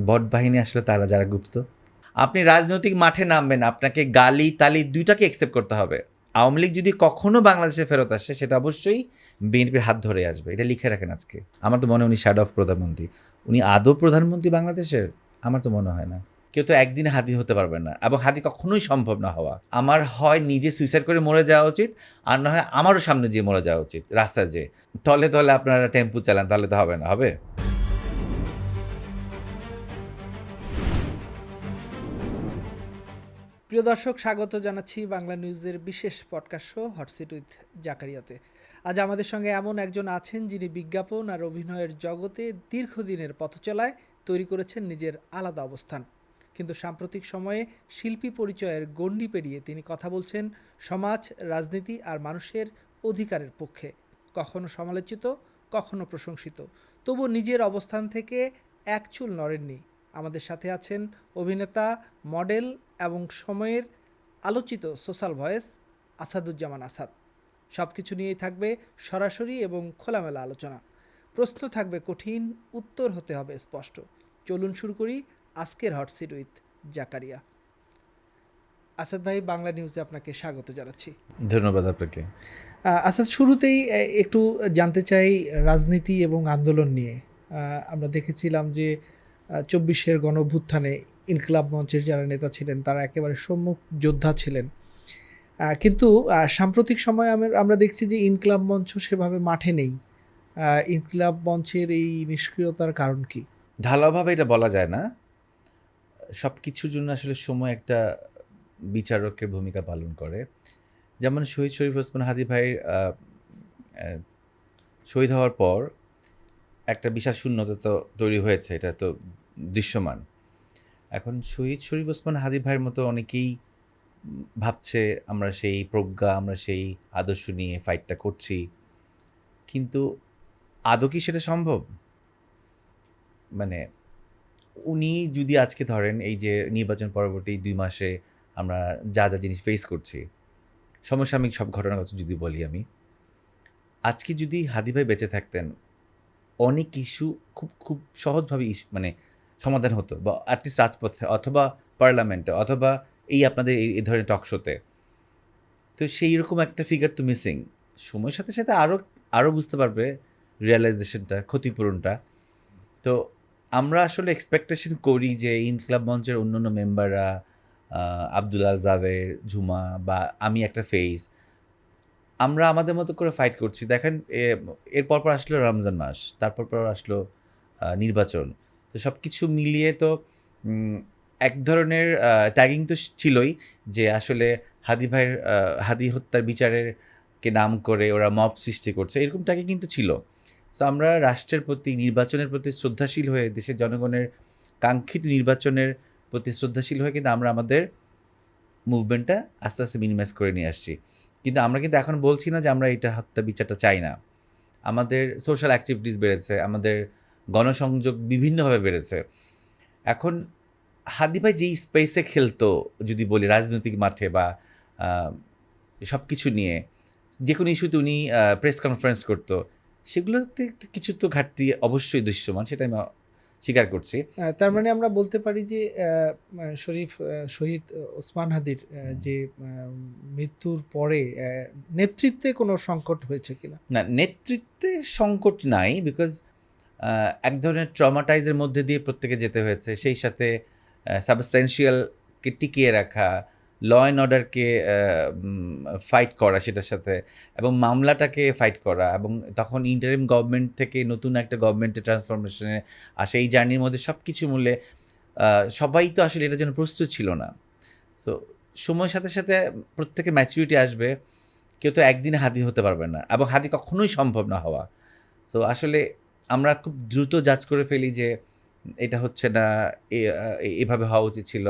বট বাহিনী আসলে তারা যারা গুপ্ত। আপনি রাজনৈতিক মাঠে নামবেন, আপনাকে গালি তালি দুইটাকে অ্যাকসেপ্ট করতে হবে। আওয়ামী লীগ যদি কখনো বাংলাদেশে ফেরত আসে সেটা অবশ্যই বিএনপির হাত ধরে আসবে, এটা লিখে রাখেন আজকে। আমার তো মনে হয় উনি শ্যাডো অফ প্রধানমন্ত্রী। উনি আদৌ প্রধানমন্ত্রী বাংলাদেশের? আমার তো মনে হয় না। কেউ তো একদিনে হাদি হতে পারবে না, এবং হাদি কখনোই সম্ভব না হওয়া। আমার হয় নিজে সুইসাইড করে মরে যাওয়া উচিত, আর না হয় আমারও সামনে যেয়ে মরে যাওয়া উচিত, রাস্তায় যেয়ে। তলে তলে আপনারা টেম্পু চালান, তাহলে তো হবে না, হবে? প্রিয় দর্শক, স্বাগত জানাচ্ছি বাংলা নিউজের বিশেষ podcast show hot seat with জাকারিয়াতে। আজ আমাদের সঙ্গে এমন একজন আছেন যিনি বিজ্ঞাপন আর অভিনয়ের জগতে দীর্ঘদিনের পথচলায় তৈরি করেছেন নিজের আলাদা অবস্থান। কিন্তু সাম্প্রতিক সময়ে শিল্পী পরিচয়ের গণ্ডি পেরিয়ে তিনি কথা বলছেন সমাজ, রাজনীতি আর মানুষের অধিকারের পক্ষে। কখনো সমালোচিত, কখনো প্রশংসিত, তবু নিজের অবস্থান থেকে এক চুল নড়েননি। আমাদের সাথে আছেন অভিনেতা, মডেল এবং সময়ের আলোচিত সোশ্যাল ভয়েস আসাদুজ্জামান আসাদ। সব কিছু নিয়েই থাকবে সরাসরি এবং খোলামেলা আলোচনা। প্রশ্ন থাকবে কঠিন, উত্তর হতে হবে স্পষ্ট। চলুন শুরু করি আজকের hot seat with Zakaria. Asad ভাই, বাংলা নিউজে আপনাকে স্বাগত জানাচ্ছি। ধন্যবাদ আপনাকে। আসাদ, শুরুতেই একটু জানতে চাই রাজনীতি এবং আন্দোলন নিয়ে। আমরা দেখেছিলাম যে ২৪-এর গণঅভ্যুত্থানে ইনকিলাব মঞ্চের যারা নেতা ছিলেন তারা একেবারে সম্মুখ যোদ্ধা ছিলেন। কিন্তু সাম্প্রতিক সময়ে আমরা দেখছি যে ইনকিলাব মঞ্চ সেভাবে মাঠে নেই। ইনকিলাব মঞ্চের এই নিষ্ক্রিয়তার কারণ কি? ঢালাওভাবে এটা বলা যায় না। সব কিছুর জন্য আসলে সময় একটা বিচারকের ভূমিকা পালন করে। যেমন শহীদ শরীফ ওসমান হাদি ভাইয়ের শহীদ হওয়ার পর একটা বিশাল শূন্যতা তো তৈরি হয়েছে, এটা তো দৃশ্যমান। এখন শহীদ শরীফ ওসমান হাদি ভাইয়ের মতো অনেকেই ভাবছে আমরা সেই প্রজ্ঞা, আমরা সেই আদর্শ নিয়ে ফাইটটা করছি, কিন্তু আদৌ কি সেটা সম্ভব? মানে উনি যদি আজকে ধরেন এই যে নির্বাচন পরবর্তী ২ মাসে আমরা যা জিনিস ফেস করছি, সমসাময়িক সব ঘটনার কথা যদি বলি আমি, আজকে যদি হাদি ভাই বেঁচে থাকতেন, অনেক ইস্যু খুব সহজভাবে মানে সমাধান হতো, বা অ্যাটলিস্ট রাজপথে অথবা পার্লামেন্টে অথবা এই আপনাদের এই ধরনের টক শোতে। তো সেই রকম একটা ফিগার তো মিসিং। সময়ের সাথে সাথে আরও বুঝতে পারবে রিয়ালাইজেশনটা, ক্ষতিপূরণটা। তো আমরা আসলে এক্সপেকটেশন করি যে ইনকিলাব মঞ্চের অন্যান্য মেম্বাররা, আবদুল্লাহ জাভের, ঝুমা বা আমি একটা ফেজ, আমরা আমাদের মতো করে ফাইট করছি। দেখেন এর পরপর আসলো রমজান মাস, তারপর আসলো নির্বাচন। তো সব কিছু মিলিয়ে তো এক ধরনের ট্যাগিং তো ছিলই, যে আসলে হাদি ভাইয়ের হাদি হত্যার বিচারের কে নাম করে ওরা মব সৃষ্টি করছে, এরকম ট্যাগিং কিন্তু ছিল। সো আমরা রাষ্ট্রের প্রতি, নির্বাচনের প্রতি শ্রদ্ধাশীল হয়ে, দেশের জনগণের কাঙ্ক্ষিত নির্বাচনের প্রতি শ্রদ্ধাশীল হয়ে কিন্তু আমরা আমাদের মুভমেন্টটা আস্তে আস্তে মিনিমাইজ করে নিয়ে আসছি। কিন্তু আমরা কিন্তু এখন বলছি না যে আমরা এটা হত্যা বিচারটা চাই না। আমাদের সোশ্যাল অ্যাক্টিভিটিস বেড়েছে, আমাদের গণসংযোগ বিভিন্নভাবে বেড়েছে। এখন হাদি ভাই যেই স্পেসে খেলতো, যদি বলি রাজনৈতিক মাঠে বা সব কিছু নিয়ে যে কোনো ইস্যুতে উনি প্রেস কনফারেন্স করতো, সেগুলোতে কিছু তো ঘাটতি অবশ্যই দৃশ্যমান, সেটা আমি স্বীকার করছি। তার মানে আমরা বলতে পারি যে শহীদ ওসমান হাদির যে মৃত্যুর পরে নেতৃত্বে কোনো সংকট হয়েছে কিনা? না, নেতৃত্বের সংকট নাই, বিকজ এক ধরনের ট্রমাটাইজের মধ্যে দিয়ে প্রত্যেকে যেতে হয়েছে। সেই সাথে সাবস্ট্যান্সিয়ালকে টিকিয়ে রাখা, ল অ্যান্ড অর্ডারকে ফাইট করা সেটার সাথে, এবং মামলাটাকে ফাইট করা, এবং তখন ইন্টারিম গভর্নমেন্ট থেকে নতুন একটা গভর্নমেন্টের ট্রান্সফরমেশনে আসে, এই জার্নির মধ্যে সব কিছু মূল্যে সবাই তো আসলে এটার জন্য প্রস্তুত ছিল না। সো সময়ের সাথে সাথে প্রত্যেকের ম্যাচুরিটি আসবে, কেউ তো একদিনে হাদি হতে পারবে না, এবং হাদি কখনোই সম্ভব না হওয়া। সো আসলে আমরা খুব দ্রুত জাজ করে ফেলি যে এটা হচ্ছে না, এভাবে হওয়া উচিত ছিল,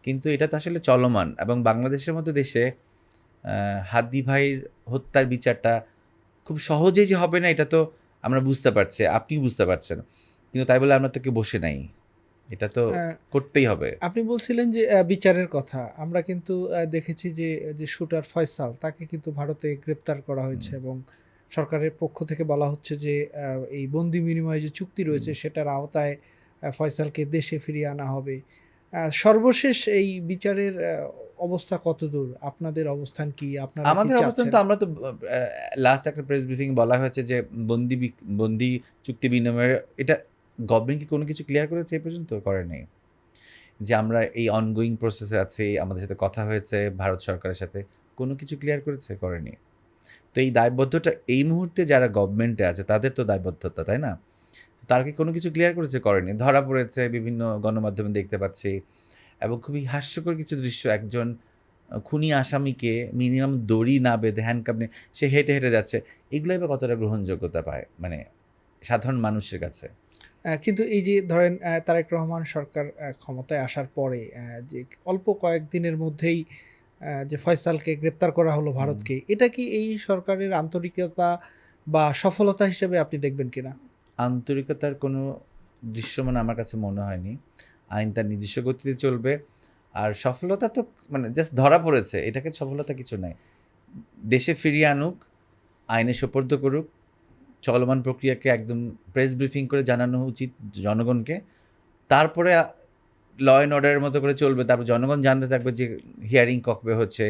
কিন্তু এটা তো আসলে চলমান। এবং বাংলাদেশের মতো দেশে হাদি ভাইয়ের হত্যার বিচারটা খুব সহজেই যে হবে না, এটা তো আমরা বুঝতে পারছি, আপনিও বুঝতে পারছেন, কিন্তু তাই বলে আমরা তো কেউ বসে নাই, এটা তো করতেই হবে। আপনি বলছিলেন যে বিচারের কথা। আমরা কিন্তু দেখেছি যে যে শুটার ফয়সাল, তাকে কিন্তু ভারতে গ্রেপ্তার করা হয়েছে এবং সরকারের পক্ষ থেকে বলা হচ্ছে যে এই বন্দি বিনিময় যে চুক্তি রয়েছে সেটার আওতায় ফয়সালকে দেশে ফিরিয়ে আনা হবে। সর্বশেষ এই বিচারের অবস্থা কতদূর? আপনাদের অবস্থান কি? আপনারা কি আমাদের অবস্থান চাচ্ছেন? তো আমরা তো লাস্ট একটা প্রেস ব্রিফিং বলা হয়েছে যে বন্দি চুক্তি বিনিময়ের এটা গভর্নমেন্ট কি কোনো কিছু ক্লিয়ার করেছে এ পর্যন্ত? করে নাই। যে আমরা এই অনগোয়িং প্রসেসে আছি, আমাদের সাথে কথা হয়েছে ভারত সরকারের সাথে, কোনো কিছু ক্লিয়ার করেছে? করেনি। তো এই দায়বদ্ধতা এই মুহূর্তে যারা গভর্নমেন্টে আছে তাদের তো দায়বদ্ধতা, তাই না? তারা কি কোনো কিছু ক্লিয়ার করেছে? করেনি। ধরা পড়েছে, বিভিন্ন গণমাধ্যমে দেখতে পাচ্ছি, এবং খুবই হাস্যকর কিছু দৃশ্য। একজন খুনি আসামিকে মিনিমাম দড়ি না বেঁধে হ্যান্ডকাপ নিয়ে সে হেঁটে হেঁটে যাচ্ছে। এগুলোই বা কতটা গ্রহণযোগ্যতা পায় মানে সাধারণ মানুষের কাছে? কিন্তু এই যে ধরেন তারেক রহমান সরকার ক্ষমতায় আসার পরে যে অল্প কয়েকদিনের মধ্যেই যে ফয়সালকে গ্রেপ্তার করা হলো ভারতকে, এটা কি এই সরকারের আন্তরিকতা বা সফলতা হিসেবে আপনি দেখবেন কিনা? আন্তরিকতার কোনো দৃশ্যমান আমার কাছে মনে হয়নি। আইন তার নিজস্ব গতিতে চলবে। আর সফলতা তো মানে জাস্ট ধরা পড়েছে, এটাকে সফলতা কিছু নাই। দেশে ফিরিয়ে আনুক, আইনে সোপর্দ করুক, চলমান প্রক্রিয়াকে একদম প্রেস ব্রিফিং করে জানানো উচিত জনগণকে। তারপরে ল অ্যান্ড অর্ডারের মতো করে চলবে। তারপর জনগণ জানতে থাকবে যে হিয়ারিং কবে হচ্ছে,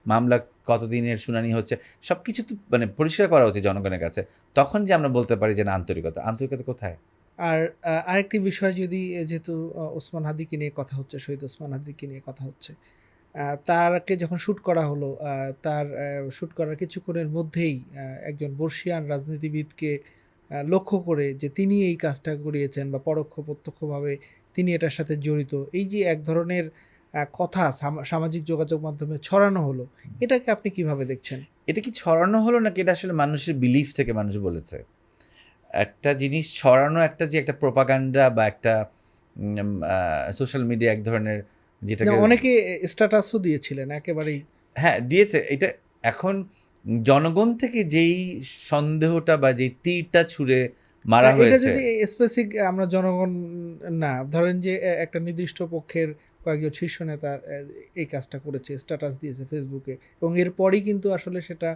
মামলা কতদিনের শুনানি হচ্ছে। সব কিছু তো মানে পরিষ্কার করা উচিত জনগণের কাছে। তখন যে আমরা বলতে পারি যে না, আন্তরিকতা। আন্তরিকতা কোথায়? আর আরেকটি বিষয় যদি যেহেতু ওসমান হাদিকে নিয়ে কথা হচ্ছে, শহীদ ওসমান হাদিকে নিয়ে কথা হচ্ছে। তারকে যখন শ্যুট করা হলো, তার শ্যুট করার কিছুক্ষণের মধ্যেই একজন বর্ষীয়ান রাজনীতিবিদকে লক্ষ্য করে যে তিনি এই কাজটা করিয়েছেন বা প্রত্যক্ষভাবে তিনি এটার সাথে জড়িত। এই যে এক ধরনের কথা সামাজিক যোগাযোগ মাধ্যমে ছড়ানো হলো, এটাকে আপনি কিভাবে দেখছেন? এটা কি ছড়ানো হলো নাকি এটা আসলে মানুষের বিলিফ থেকে মানুষ বলেছে? একটা জিনিস ছড়ানো, একটা যে একটা প্রোপাগান্ডা বা একটা সোশ্যাল মিডিয়া এক ধরনের না, যেটাকে অনেকে স্ট্যাটাসও দিয়েছিলেন একেবারেই। হ্যাঁ, দিয়েছে। এটা এখন জনগণ থেকে যেই সন্দেহটা বা যেই তীরটা ছুঁড়ে মারা এটা হয়েছে, যদি স্পেসিফিক আমরা জনগণ না ধরেন যে একটা নির্দিষ্ট পক্ষের কয়েকজন শীর্ষ নেতা এই কাজটা করেছে, স্ট্যাটাস দিয়েছে ফেসবুকে, এবং এরপরই কিন্তু আসলে সেটা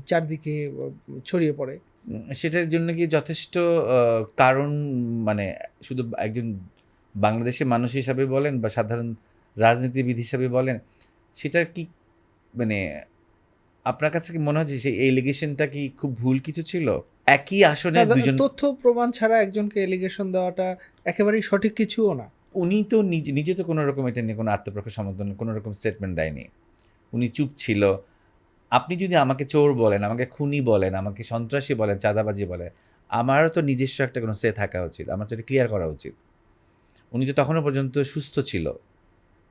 চারদিকে ছড়িয়ে পড়ে। সেটার জন্য কি যথেষ্ট কারণ মানে শুধু একজন বাংলাদেশী মানুষ হিসাবে বলেন বা সাধারণ রাজনীতিবিদ হিসাবে বলেন, সেটার কি মানে আপনার কাছে কি মনে হচ্ছে সেই এলিগেশনটা কি খুব ভুল কিছু ছিল? একই আসনে না, ২ জন। তথ্য প্রমাণ ছাড়া একজনকে এলিগেশন দেওয়াটা একেবারেই সঠিক কিছুও না। উনি তো নিজে তো কোনো রকম এটা নিয়ে কোনো আত্মপ্রকাশ সমর্থন কোনো রকম স্টেটমেন্ট দেয়নি। উনি চুপ ছিল। আপনি যদি আমাকে চোর বলেন, আমাকে খুনি বলেন, আমাকে সন্ত্রাসী বলেন, চাঁদাবাজি বলেন, আমারও তো নিজস্ব একটা কোনো সে থাকা উচিত। আমার তো এটা ক্লিয়ার করা উচিত। উনি তো তখনও পর্যন্ত সুস্থ ছিল।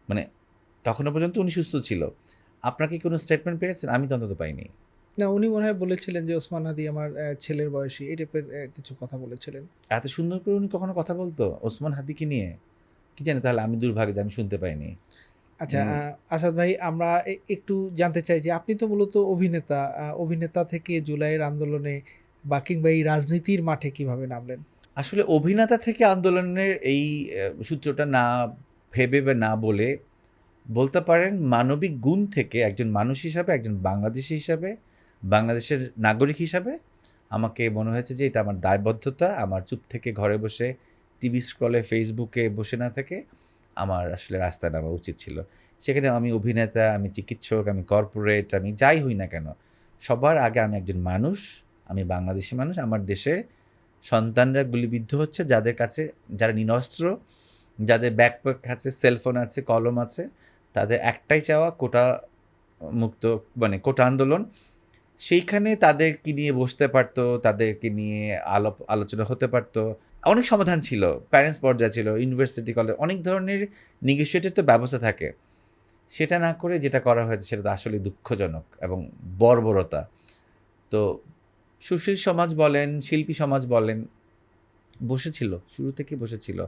মানে তখনও পর্যন্ত উনি সুস্থ ছিল। আপনার কি কোনো স্টেটমেন্ট পেয়েছেন? আমি তো অন্তত পাইনি। না, উনি মনে হয় বলেছিলেন যে ওসমান হাদি আমার ছেলের বয়সী, এই টাইপের কিছু কথা বলেছিলেন। এত সুন্দর করে উনি কখনো কথা বলতো ওসমান হাদিকে নিয়ে? কি জানি, তাহলে আমি দুর্ভাগ্য যে আমি শুনতে পাইনি। আচ্ছা, উম আসাদ ভাই, আমরা একটু জানতে চাই যে আপনি তো মূলত অভিনেতা। অভিনেতা থেকে জুলাইয়ের আন্দোলনে বা কিংবা এই রাজনীতির মাঠে কিভাবে নামলেন? আসলে অভিনেতা থেকে আন্দোলনের এই সূত্রটা না ভেবে বা না বলে বলতে পারেন মানবিক গুণ থেকে একজন মানুষ হিসাবে, একজন বাংলাদেশী হিসাবে, বাংলাদেশের নাগরিক হিসাবে আমাকে মনে হয়েছে যে এটা আমার দায়বদ্ধতা। আমার চুপ থেকে ঘরে বসে টিভি স্ক্রলে ফেসবুকে বসে না থেকে আমার আসলে রাস্তায় নামা উচিত ছিল। সেখানে আমি অভিনেতা, আমি চিকিৎসক, আমি কর্পোরেট, আমি যাই হই না কেন, সবার আগে আমি একজন মানুষ, আমি বাংলাদেশি মানুষ। আমার দেশে সন্তানরা গুলিবিদ্ধ হচ্ছে, যাদের কাছে যারা নিরস্ত্র, যাদের ব্যাকপ্যাক আছে, সেলফোন আছে, কলম আছে, তাদের একটাই চাওয়া কোটা মুক্ত, মানে কোটা আন্দোলন। সেইখানে তাদেরকে নিয়ে বসতে পারতো, তাদেরকে নিয়ে আলোচনা হতে পারতো। অনেক সমাধান ছিল, প্যারেন্টস পর্যায়ে ছিল, ইউনিভার্সিটি কলেজ, অনেক ধরনের নেগোশিয়েটেড তো ব্যবস্থা থাকে। সেটা না করে যেটা করা হয়েছে সেটা তো আসলে দুঃখজনক এবং বর্বরতা। তো সুশীল সমাজ বলেন, শিল্পী সমাজ বলেন, বসেছিল, শুরু থেকে বসেছিল।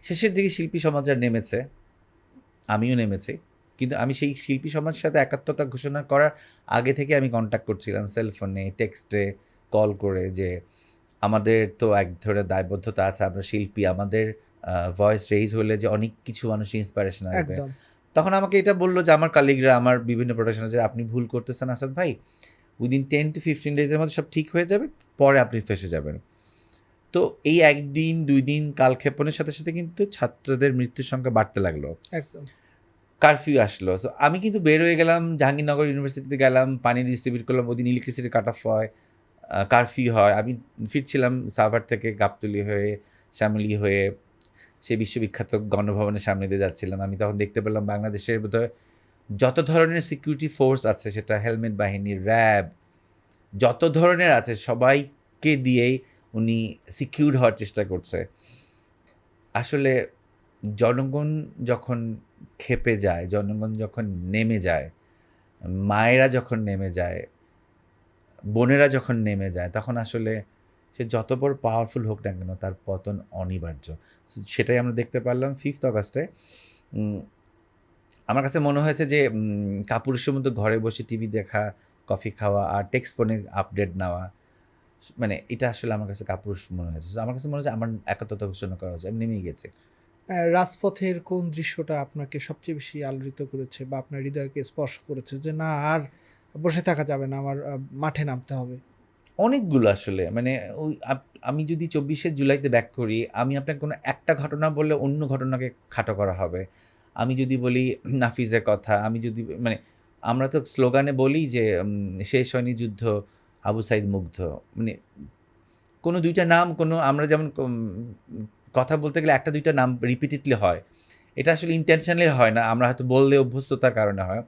শেষের দিকে শিল্পী সমাজ আর নেমেছে, আমিও নেমেছি। কিন্তু আমি সেই শিল্পী সমাজের সাথে একাত্মতা ঘোষণা করার আগে থেকে আমি কন্ট্যাক্ট করছিলাম সেলফোনে, টেক্সটে, কল করে, যে আমাদের তো এক ধরনের দায়বদ্ধতা আছে, আমরা শিল্পী, আমাদের ভয়েস রেইজ হলে যে অনেক কিছু মানুষ ইন্সপিরেশন আসবে। একদম। তখন আমাকে এটা বললো যে আমার কালিগরা, আমার বিভিন্ন প্রোডাকশন আছে, আপনি ভুল করতেছেন আসাদ ভাই, উইদিন 10 to 15 ডেজের মধ্যে সব ঠিক হয়ে যাবে, পরে আপনি ফেসে যাবেন। তো এই ১ দিন ২ দিন কালক্ষেপণের সাথে সাথে কিন্তু ছাত্রদের মৃত্যুর সংখ্যা বাড়তে লাগলো। একদম। কারফিউ আসলো। সো আমি কিন্তু বের হয়ে গেলাম, জাহাঙ্গীরনগর ইউনিভার্সিটিতে গেলাম, পানি ডিস্ট্রিবিউট করলাম। ওদিন ইলেকট্রিসিটি কাট অফ হয়, কারফিউ হয়। আমি ফিরছিলাম সাভার থেকে গাবতলী হয়ে, শ্যামলী হয়ে, সেই বিশ্ববিখ্যাত গণভবনের সামনে দিয়ে যাচ্ছিলাম। আমি তখন দেখতে পেলাম বাংলাদেশের বোধহয় যত ধরনের সিকিউরিটি ফোর্স আছে, সেটা হেলমেট বাহিনী, র্যাব, যত ধরনের আছে সবাইকে দিয়েই উনি সিকিউরড হওয়ার চেষ্টা করছে। আসলে জনগণ যখন ক্ষেপে যায়, জনগণ যখন নেমে যায়, মায়েরা যখন নেমে যায়, বোনেরা যখন নেমে যায়, তখন আসলে সে যত বড় পাওয়ারফুল হোক না কেন, তার পতন অনিবার্য। সেটাই আমরা দেখতে পারলাম 5th অগাস্টে। আমার কাছে মনে হয়েছে যে কাপুরুষের মতো ঘরে বসে টিভি দেখা, কফি খাওয়া আর টেক্সট ফোনে আপডেট নেওয়া, মানে এটা আসলে আমার কাছে কাপুরুষ মনে হয়েছে। আমার কাছে মনে হচ্ছে আমার একাত্মতা ঘোষণা করা হচ্ছে, আমি নেমেই গেছি। রাজপথের কোন দৃশ্যটা আপনাকে সবচেয়ে বেশি আলোড়িত করেছে বা আপনার হৃদয়কে স্পর্শ করেছে যে না আর বসে থাকা যাবে না, আমার মাঠে নামতে হবে? অনেকগুলো আসলে, মানে ওই আমি যদি 24শে জুলাইতে ব্যাক করি, আমি আপনাকে কোনো একটা ঘটনা বললে অন্য ঘটনাকে খাটো করা হবে। আমি যদি বলি নাফিজের কথা, আমি যদি মানে আমরা তো স্লোগানে বলি যে শেষ হয়নি যুদ্ধ, আবু সাইদ মুগ্ধ। মানে কোনো ২টা নাম, কোনো আমরা যেমন কথা বলতে গেলে ১টা ২টা নাম রিপিটেডলি হয়। এটা আসলে ইনটেনশনালি হয় না, আমরা হয়তো বললে অভ্যস্ততার কারণে হয়।